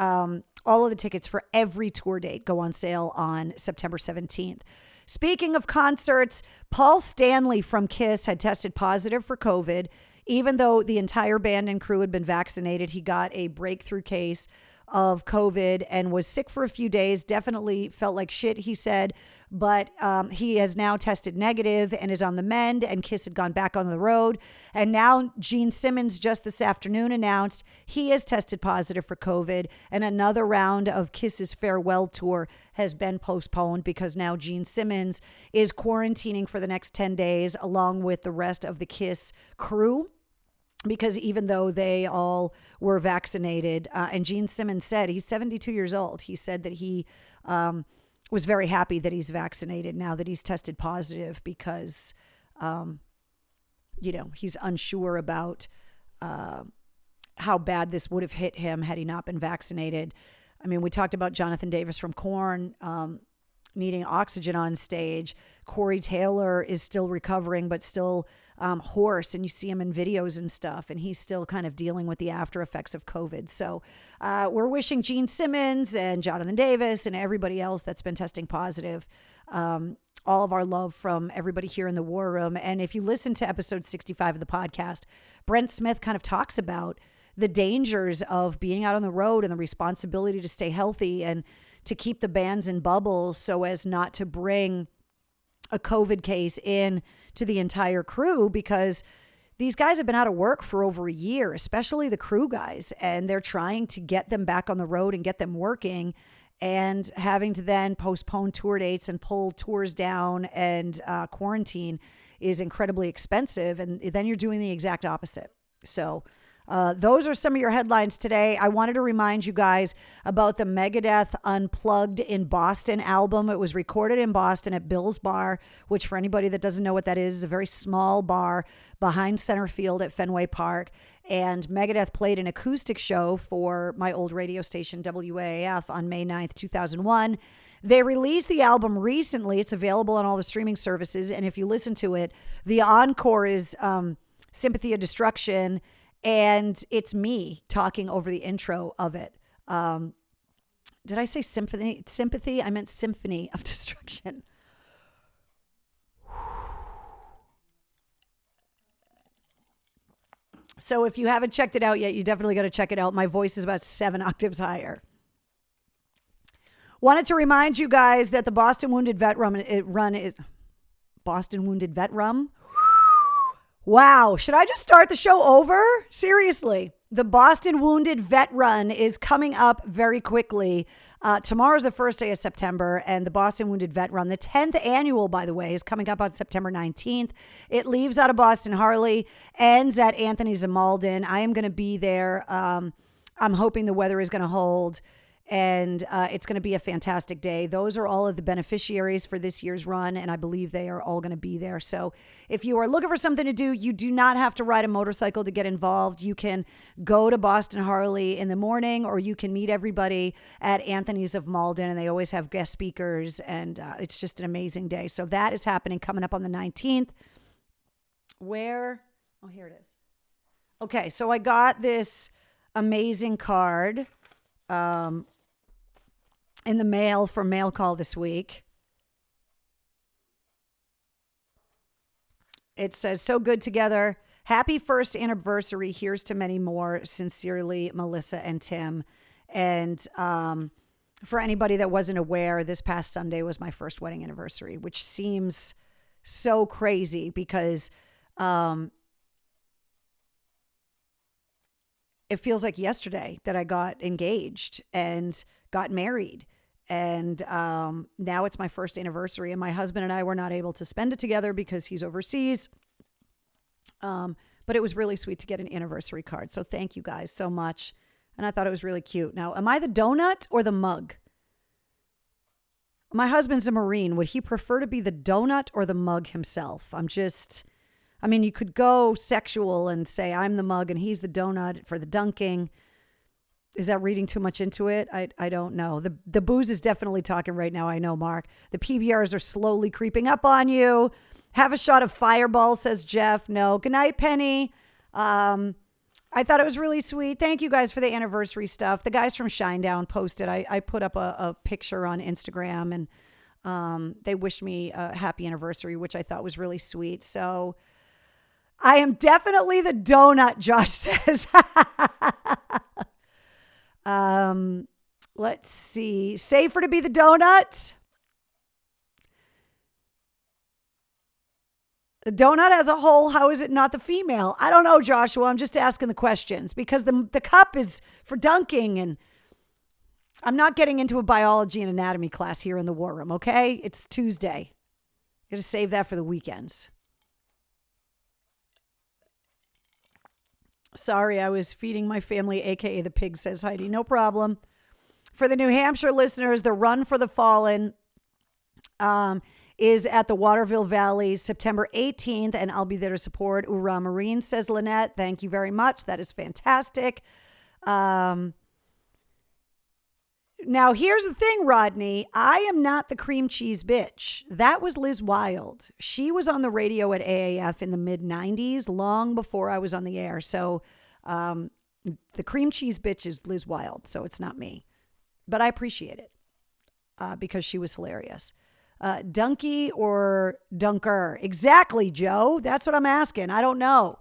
all of the tickets for every tour date go on sale on September 17th. Speaking of concerts, Paul Stanley from Kiss had tested positive for COVID. Even though the entire band and crew had been vaccinated, he got a breakthrough case of COVID and was sick for a few days. Definitely felt like shit, he said. But he has now tested negative and is on the mend, and Kiss had gone back on the road. And now Gene Simmons just this afternoon announced he has tested positive for COVID, and another round of Kiss's farewell tour has been postponed because now Gene Simmons is quarantining for the next 10 days along with the rest of the Kiss crew. Because even though they all were vaccinated, and Gene Simmons said, he's 72 years old, he said that he was very happy that he's vaccinated now that he's tested positive because, he's unsure about how bad this would have hit him had he not been vaccinated. I mean, we talked about Jonathan Davis from Korn needing oxygen on stage. Corey Taylor is still recovering, but still hoarse, and you see him in videos and stuff, and he's still kind of dealing with the after effects of COVID. So we're wishing Gene Simmons and Jonathan Davis and everybody else that's been testing positive all of our love from everybody here in the War Room. And if you listen to episode 65 of the podcast, Brent Smith kind of talks about the dangers of being out on the road and the responsibility to stay healthy and to keep the bands in bubbles so as not to bring a COVID case in to the entire crew, because these guys have been out of work for over a year, especially the crew guys, and they're trying to get them back on the road and get them working, and having to then postpone tour dates and pull tours down and quarantine is incredibly expensive. And then you're doing the exact opposite. So Those are some of your headlines today. I wanted to remind you guys about the Megadeth Unplugged in Boston album. It was recorded in Boston at Bill's Bar, which for anybody that doesn't know what that is a very small bar behind center field at Fenway Park. And Megadeth played an acoustic show for my old radio station, WAAF, on May 9th, 2001. They released the album recently. It's available on all the streaming services. And if you listen to it, the encore is Sympathy of Destruction. And it's me talking over the intro of it. Did I say symphony? Sympathy? I meant Symphony of Destruction. So if you haven't checked it out yet, you definitely got to check it out. My voice is about 7 octaves higher. Wanted to remind you guys that the Boston Wounded Vet Run is Boston Wounded Vet Rum. Wow. Should I just start the show over? Seriously. The Boston Wounded Vet Run is coming up very quickly. Tomorrow's the first day of September, and the Boston Wounded Vet Run, the 10th annual, by the way, is coming up on September 19th. It leaves out of Boston Harley, ends at Anthony's of Malden. I am going to be there. I'm hoping the weather is going to hold. And it's going to be a fantastic day. Those are all of the beneficiaries for this year's run, and I believe they are all going to be there. So if you are looking for something to do, you do not have to ride a motorcycle to get involved. You can go to Boston Harley in the morning, or you can meet everybody at Anthony's of Malden, and they always have guest speakers, and it's just an amazing day. So that is happening coming up on the 19th. Where? Oh, here it is. Okay, so I got this amazing card in the mail for mail call this week. It says, "So good together. Happy first anniversary. Here's to many more. Sincerely, Melissa and Tim." And for anybody that wasn't aware, this past Sunday was my first wedding anniversary, which seems so crazy because it feels like yesterday that I got engaged and got married. And now it's my first anniversary, and my husband and I were not able to spend it together because he's overseas. But it was really sweet to get an anniversary card. So thank you guys so much. And I thought it was really cute. Now, am I the donut or the mug? My husband's a Marine. Would he prefer to be the donut or the mug himself? You could go sexual and say I'm the mug and he's the donut for the dunking. Is that reading too much into it? I don't know. The booze is definitely talking right now. I know, Mark. The PBRs are slowly creeping up on you. Have a shot of Fireball, says Jeff. No. Good night, Penny. I thought it was really sweet. Thank you guys for the anniversary stuff. The guys from Shinedown posted. I put up a picture on Instagram, and they wished me a happy anniversary, which I thought was really sweet. So I am definitely the donut, Josh says. Let's see. Safer to be the donut? The donut as a whole, how is it not the female? I don't know, Joshua. I'm just asking the questions because the cup is for dunking, and I'm not getting into a biology and anatomy class here in the War Room, okay? It's Tuesday. You gotta save that for the weekends. Sorry, I was feeding my family, a.k.a. the pig, says Heidi. No problem. For the New Hampshire listeners, the Run for the Fallen is at the Waterville Valley September 18th, and I'll be there to support. Hoorah Marine, says Lynette. Thank you very much. That is fantastic. Now, here's the thing, Rodney. I am not the cream cheese bitch. That was Liz Wilde. She was on the radio at AAF in the mid-90s, long before I was on the air. So the cream cheese bitch is Liz Wilde, so it's not me. But I appreciate it because she was hilarious. Dunky or dunker? Exactly, Joe. That's what I'm asking. I don't know.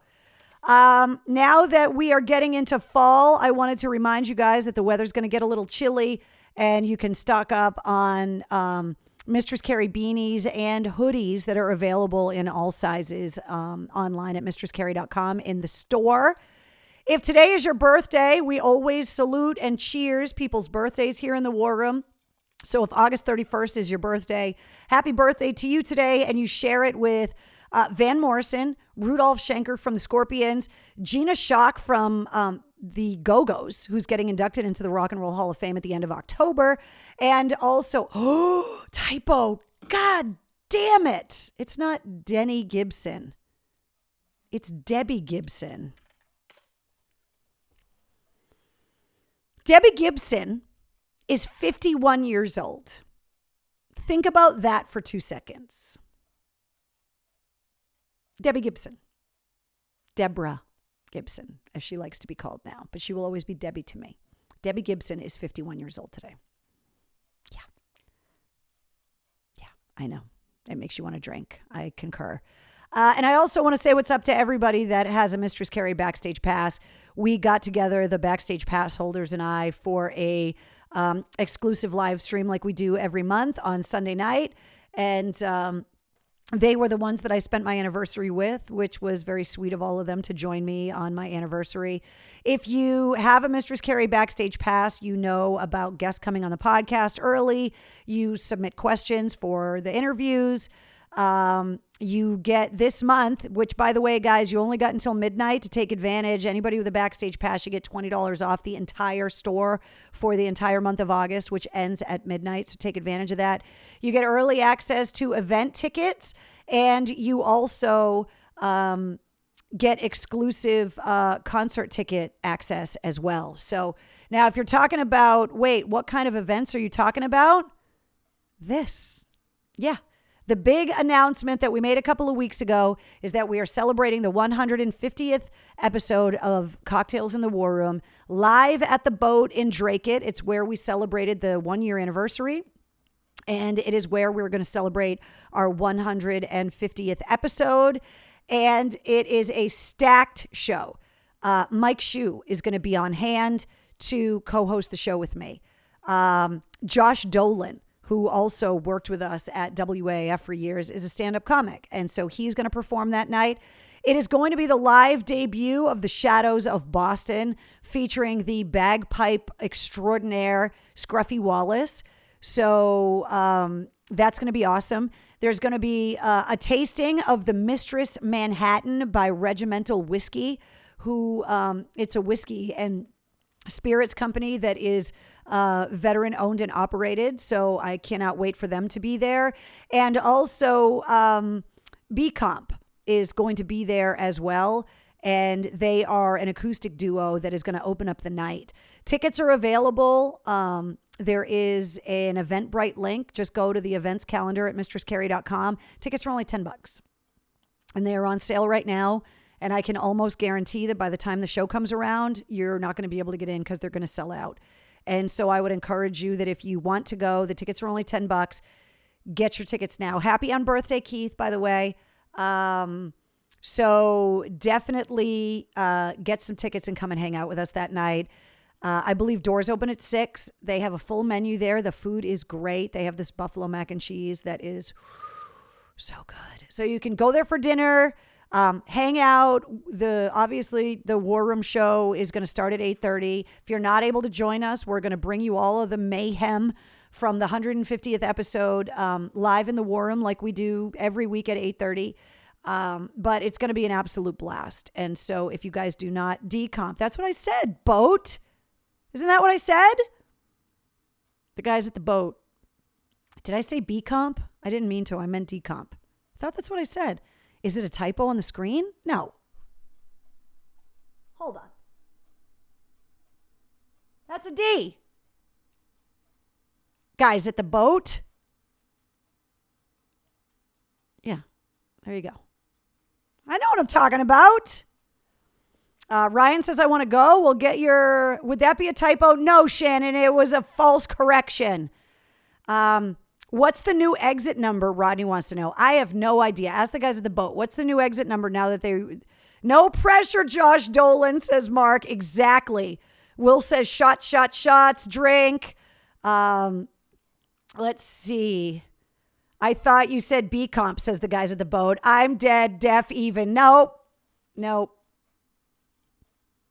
Now that we are getting into fall, I wanted to remind you guys that the weather's going to get a little chilly, and you can stock up on Mistress Carrie beanies and hoodies that are available in all sizes online at mistresscarrie.com in the store. If today is your birthday, we always salute and cheers people's birthdays here in the War Room. So if August 31st is your birthday, happy birthday to you today, and you share it with Van Morrison, Rudolph Schenker from the Scorpions, Gina Schock from the Go-Go's, who's getting inducted into the Rock and Roll Hall of Fame at the end of October. And also, typo, God damn it. It's not Denny Gibson. It's Debbie Gibson. Debbie Gibson is 51 years old. Think about that for 2 seconds. Debbie Gibson. Deborah Gibson, as she likes to be called now. But she will always be Debbie to me. Debbie Gibson is 51 years old today. Yeah. Yeah, I know. It makes you want to drink. I concur. And I also want to say what's up to everybody that has a Mistress Carrie Backstage Pass. We got together, the Backstage Pass holders and I, for a exclusive live stream like we do every month on Sunday night. And they were the ones that I spent my anniversary with, which was very sweet of all of them to join me on my anniversary. If you have a Mistress Carrie Backstage Pass, you know about guests coming on the podcast early. You submit questions for the interviews. You get this month, which, by the way, guys, you only got until midnight to take advantage. Anybody with a Backstage Pass, you get $20 off the entire store for the entire month of August, which ends at midnight. So take advantage of that. You get early access to event tickets, and you also get exclusive concert ticket access as well. So now if you're talking about, wait, what kind of events are you talking about? This. Yeah. The big announcement that we made a couple of weeks ago is that we are celebrating the 150th episode of Cocktails in the War Room live at the Boat in Dracut. It's where we celebrated the 1-year anniversary. And it is where we're going to celebrate our 150th episode. And it is a stacked show. Mike Shue is going to be on hand to co-host the show with me. Josh Dolan, who also worked with us at WAF for years, is a stand-up comic. And so he's going to perform that night. It is going to be the live debut of the Shadows of Boston, featuring the bagpipe extraordinaire Scruffy Wallace. So that's going to be awesome. There's going to be a tasting of the Mistress Manhattan by Regimental Whiskey, who it's a whiskey and spirits company that is veteran owned and operated. So I cannot wait for them to be there. And also B Comp is going to be there as well. And they are an acoustic duo that is going to open up the night. Tickets are available. There is an Eventbrite link. Just go to the events calendar at mistresscarrie.com. Tickets are only $10. And they are on sale right now. And I can almost guarantee that by the time the show comes around, you're not going to be able to get in because they're going to sell out. And so I would encourage you that if you want to go, the tickets are only $10. Get your tickets now. Happy on birthday, Keith, by the way. So definitely get some tickets and come and hang out with us that night. I believe doors open at 6. They have a full menu there. The food is great. They have this buffalo mac and cheese that is so good. So you can go there for dinner. Hang out. Obviously the War Room show is going to start at 8:30. If you're not able to join us, we're going to bring you all of the mayhem from the 150th episode live in the War Room like we do every week at 8:30. But it's going to be an absolute blast. And so if you guys do not decomp, that's what I said, Boat. Isn't that what I said? The guys at the Boat. Did I say B comp? I didn't mean to. I meant decomp. I thought that's what I said. Is it a typo on the screen? No. Hold on. That's a D. Guys at the Boat. Yeah. There you go. I know what I'm talking about. Ryan says, I want to go. We'll get your, would that be a typo? No, Shannon, it was a false correction. What's the new exit number? Rodney wants to know. I have no idea. Ask the guys at the Boat. What's the new exit number now that they, no pressure, Josh Dolan, says Mark. Exactly. Will says shots, drink. Let's see. I thought you said B comp, says the guys at the Boat. I'm dead, deaf, even. Nope.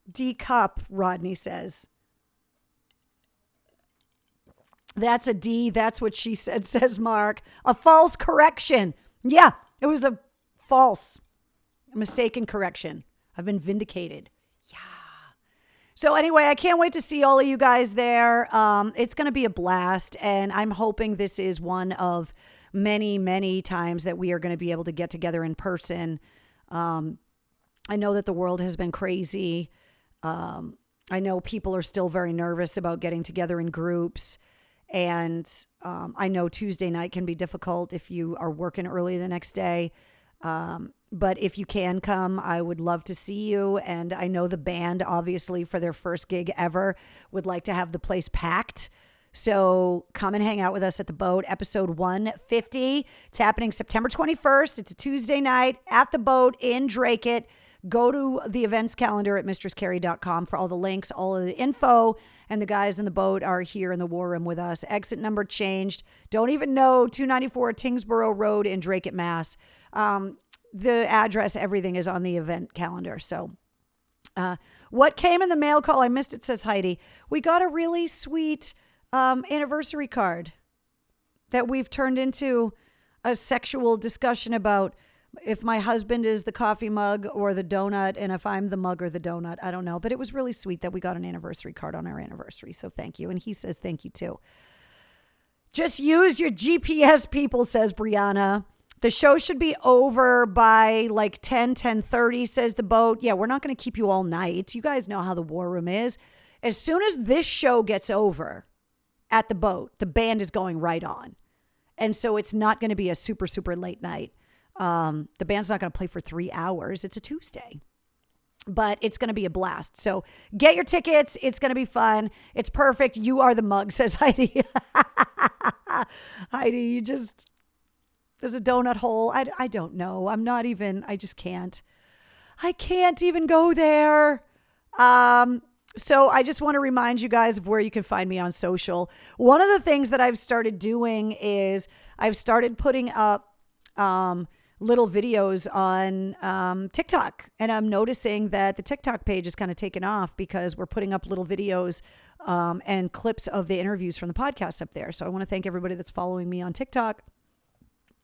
D cup, Rodney says. That's a D. That's what she said, says Mark. A false correction. Yeah, it was a False. Mistaken correction. I've been vindicated. Yeah. So anyway, I can't wait to see all of you guys there. It's going to be a blast, and I'm hoping this is one of many, many times that we are going to be able to get together in person. I know that the world has been crazy. I know people are still very nervous about getting together in groups. And I know Tuesday night can be difficult if you are working early the next day. But if you can come, I would love to see you. And I know the band, obviously, for their first gig ever, would like to have the place packed. So come and hang out with us at the Boat, episode 150. It's happening September 21st. It's a Tuesday night at the Boat in Dracut. Go to the events calendar at mistresscarrie.com for all the links, all of the info. And the guys in the Boat are here in the War Room with us. Exit number changed. Don't even know, 294 Tingsboro Road in Dracut, Mass. The address, everything is on the event calendar. So what came in the mail call? I missed it, says Heidi. We got a really sweet anniversary card that we've turned into a sexual discussion about if my husband is the coffee mug or the donut, and if I'm the mug or the donut. I don't know. But it was really sweet that we got an anniversary card on our anniversary. So thank you. And he says thank you too. Just use your GPS, people, says Brianna. The show should be over by like 10:30, says the Boat. Yeah, we're not going to keep you all night. You guys know how the War Room is. As soon as this show gets over at the Boat, the band is going right on. And so it's not going to be a super, super late night. The band's not going to play for 3 hours. It's a Tuesday. But it's going to be a blast. So get your tickets. It's going to be fun. It's perfect. You are the mug, says Heidi. Heidi, you just... There's a donut hole. I don't know. I just can't. I can't even go there. So I just want to remind you guys of where you can find me on social. One of the things that I've started doing is I've started putting up little videos on TikTok. And I'm noticing that the TikTok page is kind of taken off because we're putting up little videos and clips of the interviews from the podcast up there. So I want to thank everybody that's following me on TikTok.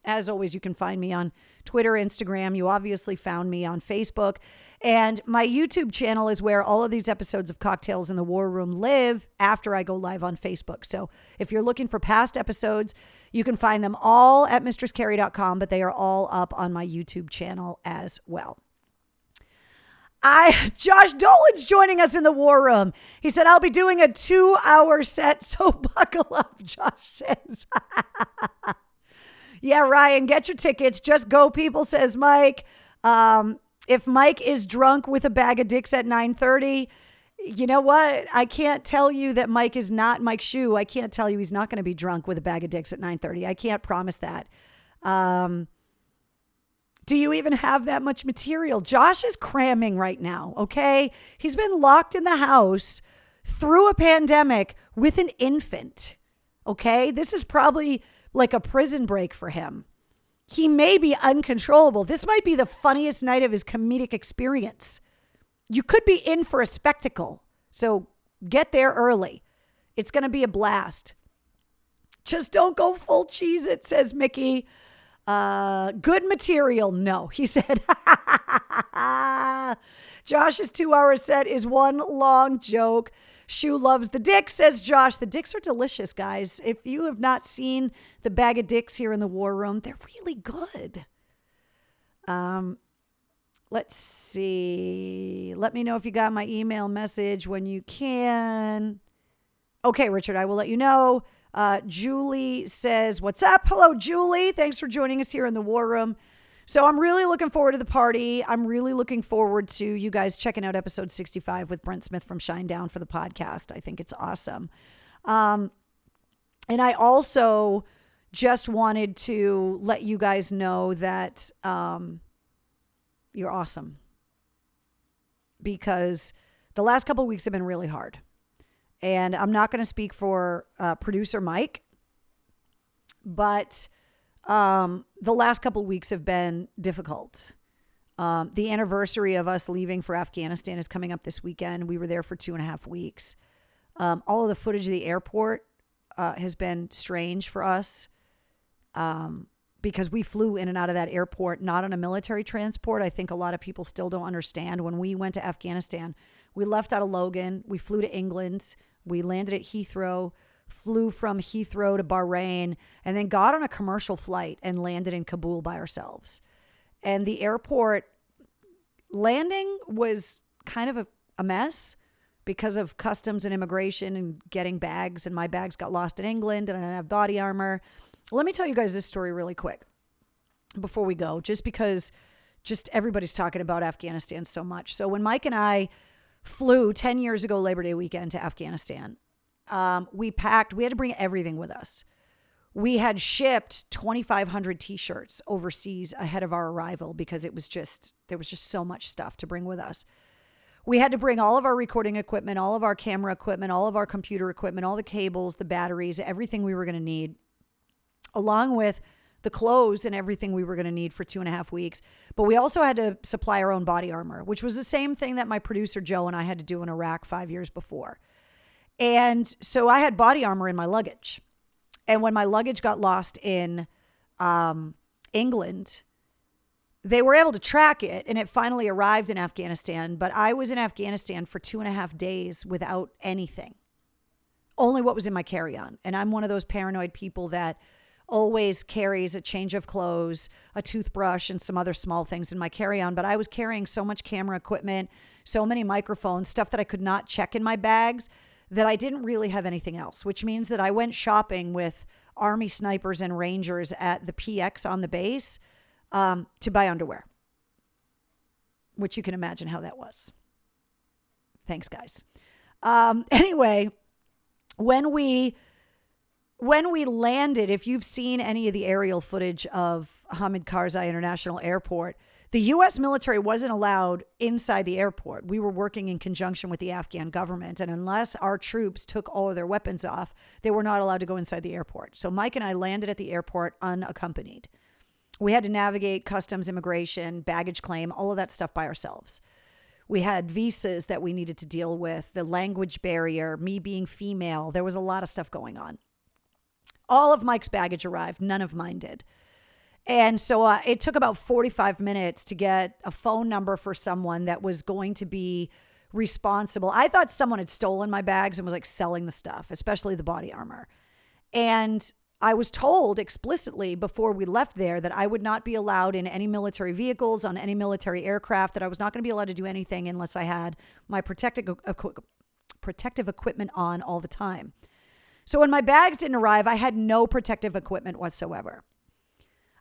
As always, you can find me on Twitter, Instagram. You obviously found me on Facebook. And my YouTube channel is where all of these episodes of Cocktails in the War Room live after I go live on Facebook. So if you're looking for past episodes, you can find them all at mistresscarrie.com, but they are all up on my YouTube channel as well. Josh Dolan's joining us in the War Room. He said, I'll be doing a 2-hour set, so buckle up, Josh says. Yeah, Ryan, get your tickets. Just go, people, says Mike. If Mike is drunk with a bag of dicks at 9:30, you know what? I can't tell you that Mike is not Mike Shue. I can't tell you he's not going to be drunk with a bag of dicks at 9:30. I can't promise that. Do you even have that much material? Josh is cramming right now, okay? He's been locked in the house through a pandemic with an infant, okay? This is probably like a prison break for him. He may be uncontrollable. This might be the funniest night of his comedic experience. You could be in for a spectacle. So get there early. It's going to be a blast. Just don't go full cheese, it says Mickey. Good material. No, he said. Josh's 2-hour set is one long joke. Shue loves the dicks, says Josh. The dicks are delicious, guys. If you have not seen the bag of dicks here in the War Room, they're really good. Let's see. Let me know if you got my email message when you can. Okay, Richard, I will let you know. Julie says, what's up? Hello, Julie. Thanks for joining us here in the War Room. So I'm really looking forward to the party. I'm really looking forward to you guys checking out episode 65 with Brent Smith from Shinedown for the podcast. I think it's awesome. And I also just wanted to let you guys know that you're awesome. Because the last couple of weeks have been really hard. And I'm not going to speak for producer Mike, but the last couple of weeks have been difficult. The anniversary of us leaving for Afghanistan is coming up this weekend. We were there for 2.5 weeks. All of the footage of the airport has been strange for us. because we flew in and out of that airport, not on a military transport. I think a lot of people still don't understand. When we went to Afghanistan, we left out of Logan. We flew to England. We landed at Heathrow, flew from Heathrow to Bahrain, and then got on a commercial flight and landed in Kabul by ourselves. And the airport landing was kind of a mess because of customs and immigration and getting bags. And my bags got lost in England and I didn't have body armor. Let me tell you guys this story really quick before we go, just because everybody's talking about Afghanistan so much. So when Mike and I flew 10 years ago, Labor Day weekend, to Afghanistan, we had to bring everything with us. We had shipped 2,500 t-shirts overseas ahead of our arrival because there was just so much stuff to bring with us. We had to bring all of our recording equipment, all of our camera equipment, all of our computer equipment, all the cables, the batteries, everything we were going to need, along with the clothes and everything we were going to need for 2.5 weeks. But we also had to supply our own body armor, which was the same thing that my producer Joe and I had to do in Iraq 5 years before. And so I had body armor in my luggage. And when my luggage got lost in England, they were able to track it and it finally arrived in Afghanistan. But I was in Afghanistan for 2.5 days without anything, only what was in my carry-on. And I'm one of those paranoid people that always carries a change of clothes, a toothbrush, and some other small things in my carry-on. But I was carrying so much camera equipment, so many microphones, stuff that I could not check in my bags, that I didn't really have anything else, which means that I went shopping with Army snipers and Rangers at the PX on the base to buy underwear, which you can imagine how that was. Thanks, guys. Anyway, when we landed, if you've seen any of the aerial footage of Hamid Karzai International Airport, the U.S. military wasn't allowed inside the airport. We were working in conjunction with the Afghan government, and unless our troops took all of their weapons off, they were not allowed to go inside the airport. So Mike and I landed at the airport unaccompanied. We had to navigate customs, immigration, baggage claim, all of that stuff by ourselves. We had visas that we needed to deal with, the language barrier, me being female. There was a lot of stuff going on. All of Mike's baggage arrived. None of mine did. And so it took about 45 minutes to get a phone number for someone that was going to be responsible. I thought someone had stolen my bags and was like selling the stuff, especially the body armor. And I was told explicitly before we left there that I would not be allowed in any military vehicles, on any military aircraft, that I was not going to be allowed to do anything unless I had my protective equipment on all the time. So when my bags didn't arrive, I had no protective equipment whatsoever.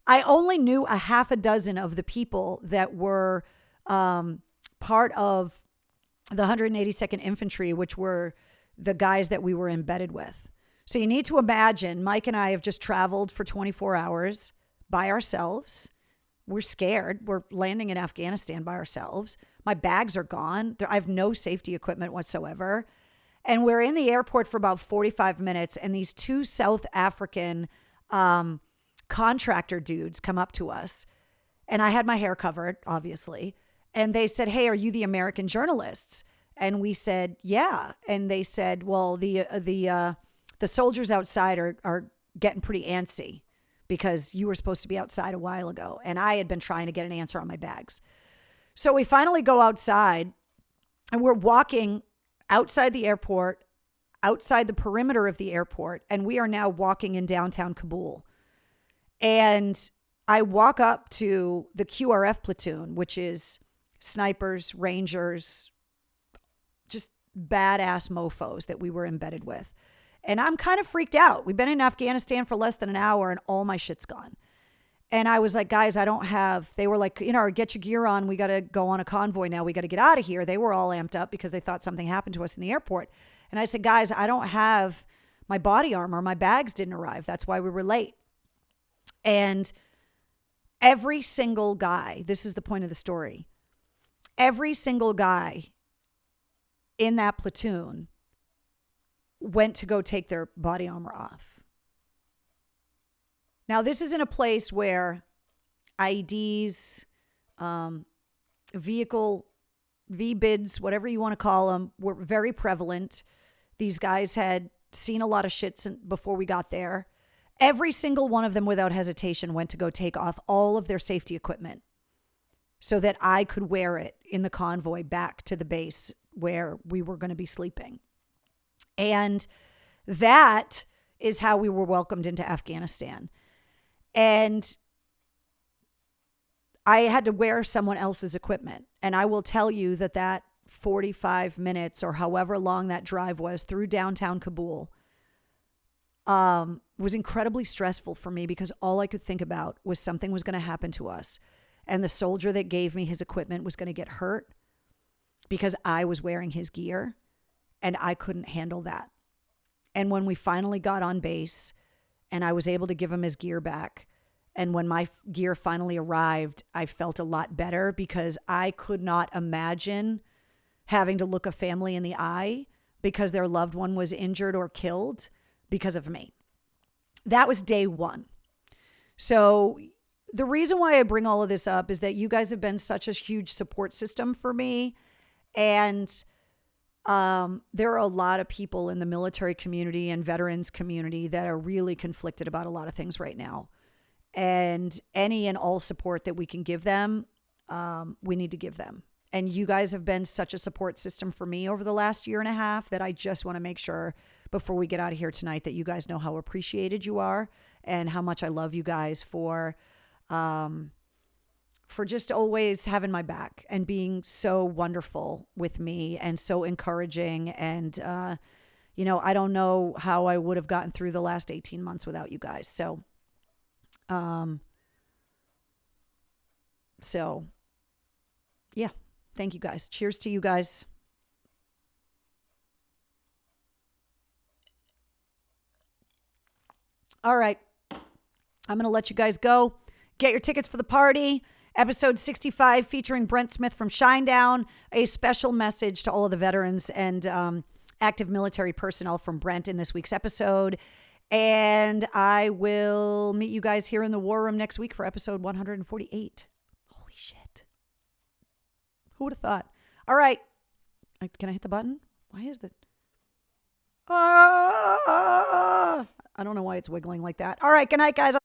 I only knew a half a dozen of the people that were part of the 182nd Infantry, which were the guys that we were embedded with. So you need to imagine, Mike and I have just traveled for 24 hours by ourselves. We're scared. We're landing in Afghanistan by ourselves. My bags are gone. I have no safety equipment whatsoever. And we're in the airport for about 45 minutes, and these two South African contractor dudes come up to us, and I had my hair covered, obviously, and they said, "Hey, are you the American journalists?" And we said, "Yeah." And they said, "Well, the soldiers outside are getting pretty antsy because you were supposed to be outside a while ago." And I had been trying to get an answer on my bags. So we finally go outside, and we're walking outside the airport, outside the perimeter of the airport, and we are now walking in downtown Kabul. And I walk up to the QRF platoon, which is snipers, Rangers, just badass mofos that we were embedded with. And I'm kind of freaked out. We've been in Afghanistan for less than an hour and all my shit's gone. And I was like, "Guys, I don't have," they were like, "Get your gear on. We got to go on a convoy now. We got to get out of here." They were all amped up because they thought something happened to us in the airport. And I said, "Guys, I don't have my body armor. My bags didn't arrive. That's why we were late." And every single guy, this is the point of the story, every single guy in that platoon went to go take their body armor off. Now, this is in a place where IEDs, vehicle, VBIDs, whatever you want to call them, were very prevalent. These guys had seen a lot of shit before we got there. Every single one of them without hesitation went to go take off all of their safety equipment so that I could wear it in the convoy back to the base where we were going to be sleeping. And that is how we were welcomed into Afghanistan. And I had to wear someone else's equipment. And I will tell you that 45 minutes or however long that drive was through downtown Kabul was incredibly stressful for me because all I could think about was something was going to happen to us. And the soldier that gave me his equipment was going to get hurt because I was wearing his gear and I couldn't handle that. And when we finally got on base and I was able to give him his gear back, and when my gear finally arrived, I felt a lot better because I could not imagine having to look a family in the eye because their loved one was injured or killed because of me. That was day one. So the reason why I bring all of this up is that you guys have been such a huge support system for me. And there are a lot of people in the military community and veterans community that are really conflicted about a lot of things right now. And any and all support that we can give them, we need to give them. And you guys have been such a support system for me over the last year and a half that I just want to make sure before we get out of here tonight that you guys know how appreciated you are and how much I love you guys for just always having my back and being so wonderful with me and so encouraging. And, I don't know how I would have gotten through the last 18 months without you guys. So yeah, thank you guys. Cheers to you guys. All right. I'm going to let you guys go. Get your tickets for the party. Episode 65 featuring Brent Smith from Shinedown. A special message to all of the veterans and active military personnel from Brent in this week's episode. And I will meet you guys here in the War Room next week for episode 148. Holy shit. Who would have thought? All right. Can I hit the button? Why is that? I don't know why it's wiggling like that. All right. Good night, guys.